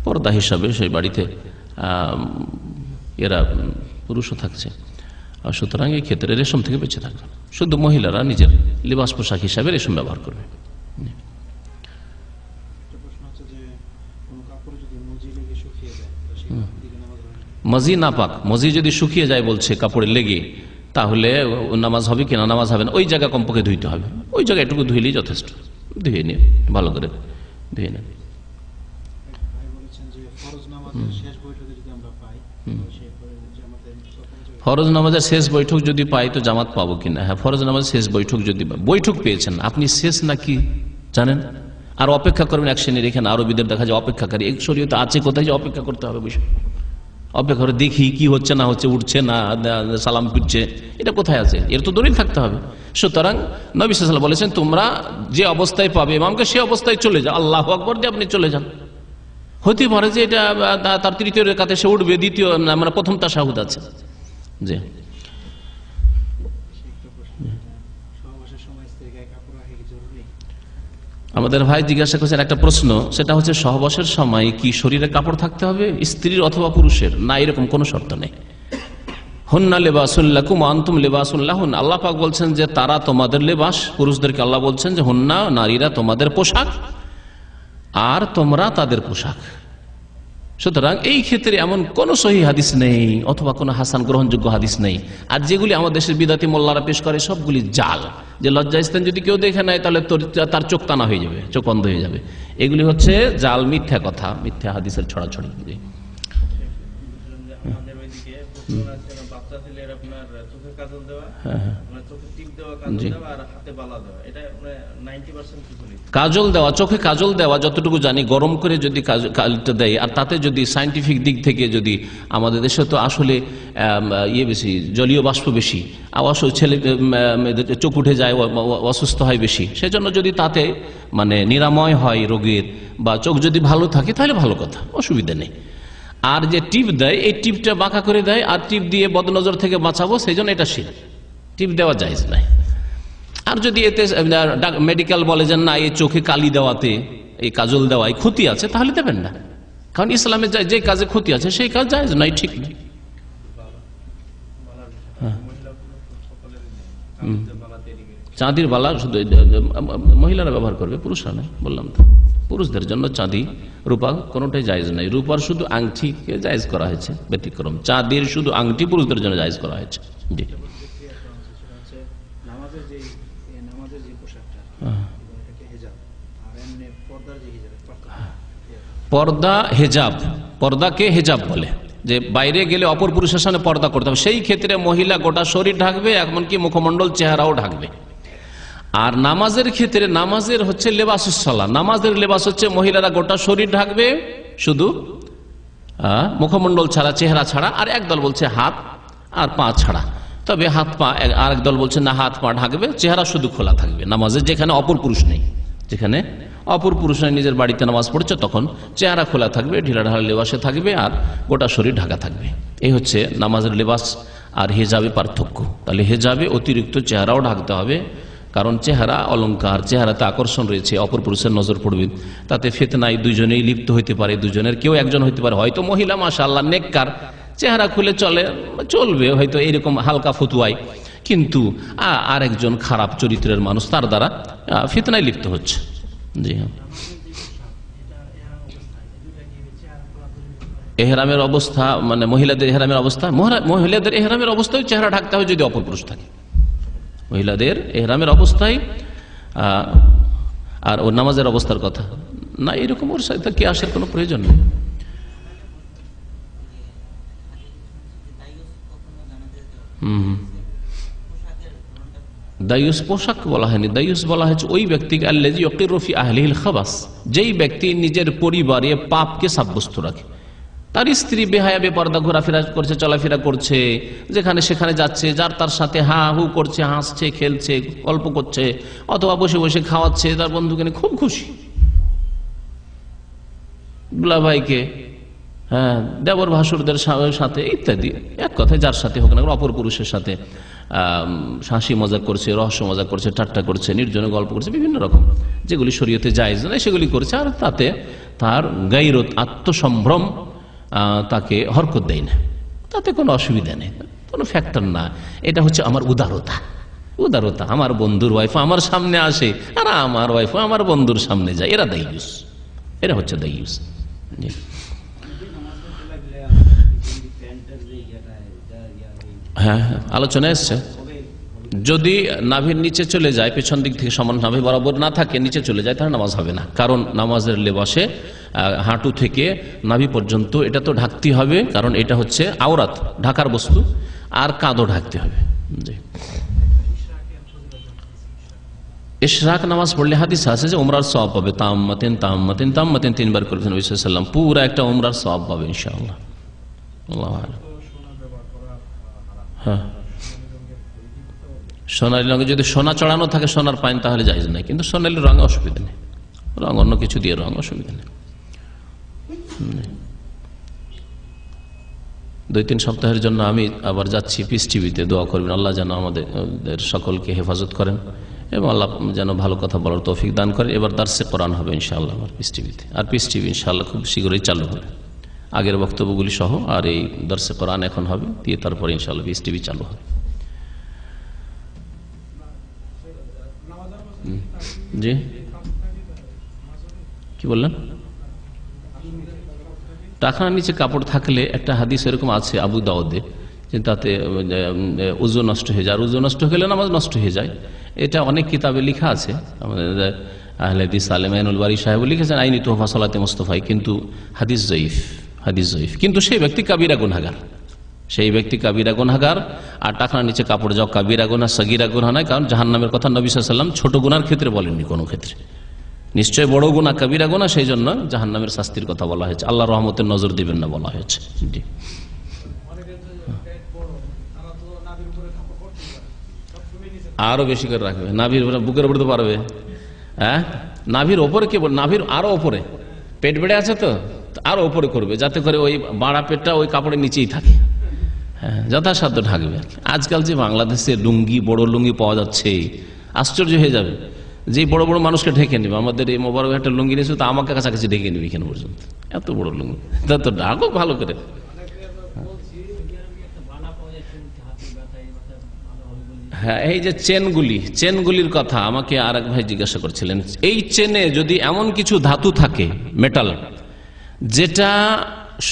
পর্দা হিসাবে সেই বাড়িতে এরা পুরুষও থাকছে। আর সুতরাং এই ক্ষেত্রে রেশম থেকে বেঁচে থাকবে, শুধু মহিলারা নিজের লিবাস পোশাক হিসাবে রেশম ব্যবহার করবে। মজি নাপাক, মজি যদি শুকিয়ে যায় বলছে কাপড়ে লেগে, তাহলে নামাজ হবে কিনা? নামাজ হবে না, ওই জায়গা কমপক্ষে ধুইতে হবে, ওই জায়গা একটু ধুইলেই যথেষ্ট। ধুয়ে নিয়ে ভালো করে ধুয়ে নেন। ফরজ নামাজের শেষ বৈঠক যদি পাই তো জামাত পাবো কিনা? হ্যাঁ, ফরজ নামাজের শেষ বৈঠক যদি বৈঠক পেয়েছেন আপনি, শেষ নাকি জানেন, আর অপেক্ষা করবেন এক শ্রেণীর। এখানে আরবিদের দেখা যায় অপেক্ষাকারী, এক শরীয়তে আছে কোথায় যে অপেক্ষা করতে হবে? বসে অপেক্ষা করে দেখি কি হচ্ছে না হচ্ছে, উঠছে না, সালাম ফিরছে, এটা কোথায় আছে? এর তো দলিল থাকতে হবে। সুতরাং নবী সাল্লাল্লাহু আলাইহি ওয়াসাল্লাম বলেছেন তোমরা যে অবস্থায় পাবে ইমামকে সে অবস্থায় চলে যাও, আল্লাহু আকবার দিয়ে আপনি চলে যান। হতে পারে যে এটা তার তৃতীয় রাকাতে সে উঠবে, দ্বিতীয় মানে প্রথম তাশাহুদ আছে। জি, আমাদের ভাই জিজ্ঞাসা করছেন একটা প্রশ্ন, সেটা হচ্ছে সহবাসের সময় কি শরীরে কাপড় থাকতে হবে, স্ত্রীর অথবা পুরুষের? না, এরকম কোনো শর্ত নেই। হুন্না লিবাসুল লাকুম ওয়া আনতুম লিবাসুল লাহুন, আল্লাহ পাক বলছেন যে তারা তোমাদের লিবাস, পুরুষদেরকে আল্লাহ বলছেন যে হুন্না, নারীরা তোমাদের পোশাক আর তোমরা তাদের পোশাক। সুতরাং এই ক্ষেত্রে এমন কোন সহি হাদিস নেই অথবা কোনো হাসান গ্রহণযোগ্য হাদিস নেই। আর যেগুলি আমাদের দেশের বিদাতি মোল্লারা পেশ করে সবগুলি জাল। যে লজ্জাস্থান যদি কেউ দেখে নেয় তাহলে তার চোখ টানা হয়ে যাবে, চোখ অন্ধ হয়ে যাবে। এগুলি হচ্ছে জাল, মিথ্যা কথা, মিথ্যা হাদিসের ছড়াছড়ি। কাজল দেওয়া, চোখে কাজল দেওয়া যতটুকু জানি গরম করে যদি কাজলটা দেয়, আর তাতে যদি সায়েন্টিফিক দিক থেকে যদি, আমাদের দেশে তো আসলে বেশি জলীয় বাষ্প বেশি, আবার ছেলে চোখ উঠে যায়, অসুস্থ হয় বেশি, সেজন্য যদি তাতে মানে নিরাময় হয় রোগের, বা চোখ যদি ভালো থাকে তাহলে ভালো কথা, অসুবিধা নেই। আর যে টিপ দেয়, এই টিপটা বাঁকা করে দেয়, আর টিপ দিয়ে বদনজর থেকে বাঁচাবো, সেই জন্য এটা শিরক, টিপ দেওয়া জায়েজ নাই। আর যদি এতে মেডিকেল বলে যে না, এই চোখে কালি দেওয়াতে, এই কাজল দেওয়ায় ক্ষতি আছে, তাহলে দেবেন না। কারণ ইসলামে যে কাজে ক্ষতি আছে সেই কাজ জায়েজ নাই, ঠিক নেই। চাঁদির বালা শুধু মহিলারা ব্যবহার করবে, পুরুষরা নয়, বললাম তো। পুরুষদের জন্য চাঁদি রূপা কোনোটাই জায়েজ নাই। রূপার শুধু আংটিকে জায়েজ করা হয়েছে, ব্যতিক্রম। চাঁদির শুধু আংটি পুরুষদের জন্য জায়েজ করা হয়েছে। জি। পর্দা হেজাব, পর্দাকে হেজাব বলে, যে বাইরে গেলে অপর পুরুষের সামনে পর্দা করতে হবে। সেই ক্ষেত্রে মহিলা গোটা শরীর ঢাকবে, এমনকি মুখমণ্ডল চেহারাও ঢাকবে। আর নামাজের ক্ষেত্রে, নামাজের হচ্ছে লেবাসুস সালাহ, নামাজের লেবাস হচ্ছে মহিলারা গোটা শরীর ঢাকবে, শুধু মুখমণ্ডল ছাড়া, চেহারা ছাড়া। আর একদল বলছে হাত আর পা ছাড়া, তবে হাত পা, আরেক দল বলছে না, হাত পা ঢাকবে, চেহারা শুধু খোলা থাকবে নামাজে। যেখানে অপর পুরুষ নেই, যেখানে অপর পুরুষ নেই, নিজের বাড়িতে নামাজ পড়ছে, তখন চেহারা খোলা থাকবে, ঢিলাঢালা লেবাসে থাকবে, আর গোটা শরীর ঢাকা থাকবে। এই হচ্ছে নামাজের লেবাস আর হেজাবে পার্থক্য। তাহলে হেজাবে অতিরিক্ত চেহারাও ঢাকতে হবে, কারণ চেহারা অলংকার, চেহারাতে আকর্ষণ রয়েছে, অপর পুরুষের নজর পড়বে, তাতে ফিতনায় দুজনেই লিপ্ত হইতে পারে, দুজনের কেউ একজন হইতে পারে। হয়তো মহিলা মাশাআল্লাহ নেককার, চেহারা খুলে চলবে হয়তো এরকম হালকা ফতুয়ায়, কিন্তু আরেকজন খারাপ চরিত্রের মানুষ, তার দ্বারা ফিতনায় লিপ্ত হচ্ছে। জি হ্যাঁ। এহরামের অবস্থা, মানে মহিলাদের এহরামের অবস্থা, মহিলাদের এহরামের অবস্থায় চেহারা ঢাকতে হবে যদি অপর পুরুষ থাকে। মহিলাদের এহরামের অবস্থায়, আর ও নামাজের অবস্থার কথা না, এরকম ওর সাথে কি আসার কোনো প্রয়োজন নেই। দায়ুস পোশাক বলা হয়নি, দায়ুস বলা হয়েছে ওই ব্যক্তিকে আল্লাযী ইয়াকিরু ফি আহলিহিল খাবাস, যেই ব্যক্তি নিজের পরিবারে পাপকে সাব্যস্ত রাখে। তার স্ত্রী বেহায়া বেপর্দা ঘোরাফেরা করছে, চলাফেরা করছে, যেখানে সেখানে যাচ্ছে, যার তার সাথে হা হু করছে, হাসছে, খেলছে, গল্প করছে, অথবা বসে বসে খাওয়াচ্ছে তার বন্ধুকে নিয়ে, খুব খুশি। দুলাভাইকে, হ্যাঁ, দেবর ভাসুরদের সাথে ইত্যাদি, এক কথায় যার সাথে হোক না, অপর পুরুষের সাথে হাসি মজা করছে, রহস্য মজা করছে, ঠাট্টা করছে, নির্জনে গল্প করছে, বিভিন্ন রকম যেগুলি শরীয়তে জায়েজ নয় সেগুলি করছে। আর তাতে তার গায়রত, আত্মসম্ভ্রম তাকে হরকত দেয় না, তাতে কোনো অসুবিধা নেই, কোনো ফ্যাক্টর না। এটা হচ্ছে আমার উদারতা। উদারতা, আমার বন্ধুর ওয়াইফ আমার সামনে আসে, আর আমার ওয়াইফ আমার বন্ধুর সামনে যায়, এরা দায়ুস, এরা হচ্ছে দায়ুস। হ্যাঁ, আলোচনা এসছে, যদি নাভির নিচে চলে যায়, পেছন দিক থেকে সমান নাভি বরাবর না থাকে, নিচে চলে যায়, তাহলে নামাজ হবে না। কারণ নামাজের লেবাসে হাঁটু থেকে নাভি পর্যন্ত এটা তো ঢাকতে হবে, কারণ এটা হচ্ছে আওরাত, ঢাকার বস্তু, আর কাঁধও ঢাকতে হবে। জি। ইশরাক নামাজ পড়লে হাদিস আছে যে উমরার সওয়াব পাবে, তাম্মাতিন তাম্মাতিন তাম্মাতিন, 3 বার করেছেন নবী সাল্লাল্লাহু আলাইহি ওয়াসাল্লাম, পুরো একটা উমরার সওয়াব পাবে ইনশাআল্লাহ। আল্লাহু আ'লাম। হ্যাঁ, সোনালী রঙে যদি সোনা চড়ানো থাকে, সোনার পাইন, তাহলে জায়েজ নাই, কিন্তু সোনালী রঙে অসুবিধা নেই, রং অন্য কিছু দিয়ে রং, অসুবিধা নেই। 2-3 সপ্তাহের জন্য আমি আবার যাচ্ছি পিস টিভিতে, দোয়া করবেন আল্লাহ যেন আমাদের সকলকে হেফাজত করেন, এবং আল্লাহ যেন ভালো কথা বলার তৌফিক দান করেন। এবার দার্সে কোরআন হবে ইনশাআল্লাহ আমার পিস টিভিতে, আর পিস টিভি ইনশাআল্লাহ খুব শীঘ্রই চালু হবে, আগের বক্তব্যগুলি সহ। আর এই দার্সে কোরআন এখন হবে, দিয়ে তারপরে ইনশাআল্লাহ পিস টিভি চালু হবে। জি, কি বললেন? টাকনার নিচে কাপড় থাকলে একটা হাদিস এরকম আছে আবু দাউদে, যে তাতে উযু নষ্ট হয়ে যায়, আর উযু নষ্ট হলে নামাজ নষ্ট হয়ে যায়। এটা অনেক কিতাবে লেখা আছে, আমাদের আহলে হাদিস আলেমাইনুল বারী সাহেব লিখেছেন আইনি তোহফা সালাতে মুস্তাফায়, কিন্তু হাদিস জয়ীফ, হাদিস জয়ীফ। কিন্তু সেই ব্যক্তি কাবিরা গুনাহগার, সেই ব্যক্তি কাবিরা গুনাহগার। আর টাকনার নিচে কাপড় যাও কাবিরা গুনাহ, সগীরা গুনাহ নয়, কারণ জাহান্নামের কথা নবী সাল্লাল্লাহু আলাইহি ওয়াসাল্লাম ছোট গুনার ক্ষেত্রে বলেননি কোনো ক্ষেত্রে, নিশ্চয় বড় গুনাহ কাবিরা গুনাহ, সেই জন্য জাহান্নামের শাস্তির কথা বলা হয়েছে, আল্লাহ রহমতের নজর দিবেন না বলা হয়েছে। জি, আরো বেশি করে রাখবে, নাভির বুকের উপরে তো পারবে, হ্যাঁ নাভির ওপরে, কে বল নাভির আরো ওপরে, পেট বেড়ে আছে তো আরো ওপরে করবে, যাতে করে ওই বাড়া পেটটা ওই কাপড়ের নিচেই থাকে, হ্যাঁ যথাসাধ্য ঢাকবে আর কি। আজকাল যে বাংলাদেশে লুঙ্গি, বড় লুঙ্গি পাওয়া যাচ্ছে, আশ্চর্য হয়ে যাবে, যে বড় বড় মানুষকে ঢেকে নেবে। আমাদের এই মোবারক একটা লুঙ্গি নিয়েছে, তো আমাকে কাছাকাছি ঢেকে নেবে এখানে পর্যন্ত, এত বড় লুঙ্গি, তা তো ঢাকো ভালো করে। হ্যাঁ, এই যে চেনগুলির কথা আমাকে আর এক ভাই জিজ্ঞাসা করছিলেন, এই চেনে যদি এমন কিছু ধাতু থাকে, মেটাল, যেটা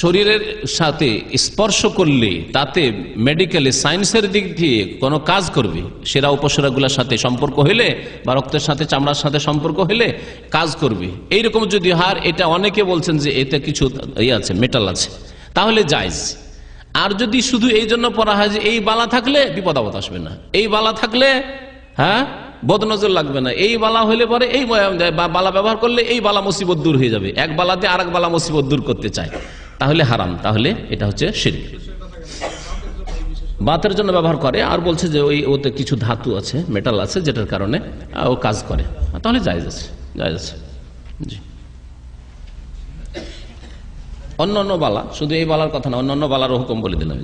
শরীরের সাথে স্পর্শ করলে তাতে মেডিকেলে সায়েন্সের দিক দিয়ে কোনো কাজ করবে, সেরা উপসেরাগুলোর সাথে সম্পর্ক হইলে বা রক্তের সাথে চামড়ার সাথে সম্পর্ক হইলে কাজ করবে, এইরকম যদি হয়, এটা অনেকে বলছেন যে এতে কিছু আছে, মেটাল আছে, তাহলে জায়েজ। আর যদি শুধু এই জন্য পড়া হয় যে এই বালা থাকলে বিপদ আপদ আসবে না, এই বালা থাকলে হ্যাঁ বদনজর লাগবে না, এই বালা হইলে পরে এই বালা ব্যবহার করলে এই বালা মুসিবত দূর হয়ে যাবে, এক বালাতে আর এক বালা মুসিবত দূর করতে চায়, তাহলে হারাম, তাহলে এটা হচ্ছে শিরক। বাতের জন্য ব্যবহার করে, আর বলছে যে ওতে কিছু ধাতু আছে, মেটাল আছে, যেটার কারণে ও কাজ করে, তাহলে জায়েজ আছে, জায়েজ আছে। জি, অন্য বালা, শুধু এই বালার কথা না, অন্য বালারও হুকুম বলে দিলাম।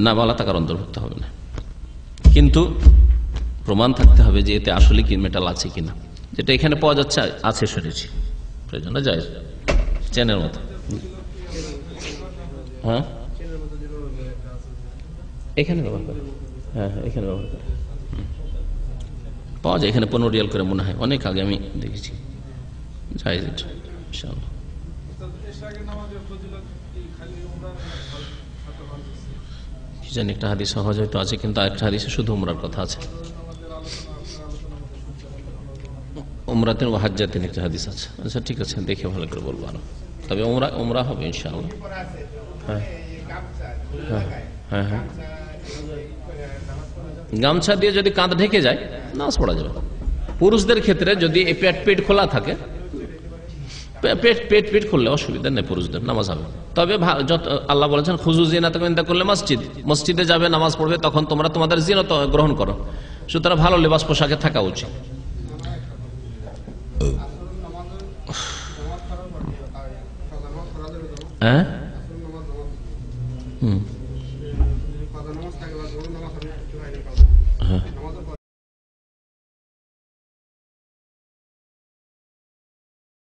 না, বালা টাকার অন্তর্ভুক্ত হবে না, কিন্তু প্রমাণ থাকতে হবে যে এতে আসলে কি মেটাল আছে কিনা, যেটা এখানে পাওয়া যাচ্ছে আছে শুনেছি, প্রয়োজন জায়েজ, চেনের মতো। হ্যাঁ, এখানে ব্যবহার করে, হ্যাঁ এখানে ব্যবহার করে পাওয়া যায়, এখানে 15 রিয়াল করে মনে হয়, অনেক আগে আমি দেখেছি, জায়েজ এটা ইনশাআল্লাহ। কি জানি একটা হাদিস সহজ হয়তো আছে, কিন্তু আরেকটা হাদিসে শুধু উমরার কথা আছে, উমরাতেন ও হাজ্জাতেন একটা হাদিস আছে। আচ্ছা ঠিক আছে, দেখে ভালো করে বলবো আরো, তবে উমরা হবে ইনশাআল্লাহ। হ্যাঁ হ্যাঁ হ্যাঁ, গামছা দিয়ে যদি কাঁধ ঢেকে যায় নামাজ পড়া যাবে। পুরুষদের ক্ষেত্রে যদি পেট খোলা থাকে, পেট খুললে অসুবিধা নেই, পুরুষদের নামাজ হবে। তবে আল্লাহ বলেছেন খুজু জিনাতাকুম ইনদা কুল্লি মসজিদ, মসজিদে যাবে নামাজ পড়বে, তখন তোমরা তোমাদের জিনাত গ্রহণ করো, সুতরাং ভালো লেবাস পোশাকে থাকা উচিত। হ্যাঁ,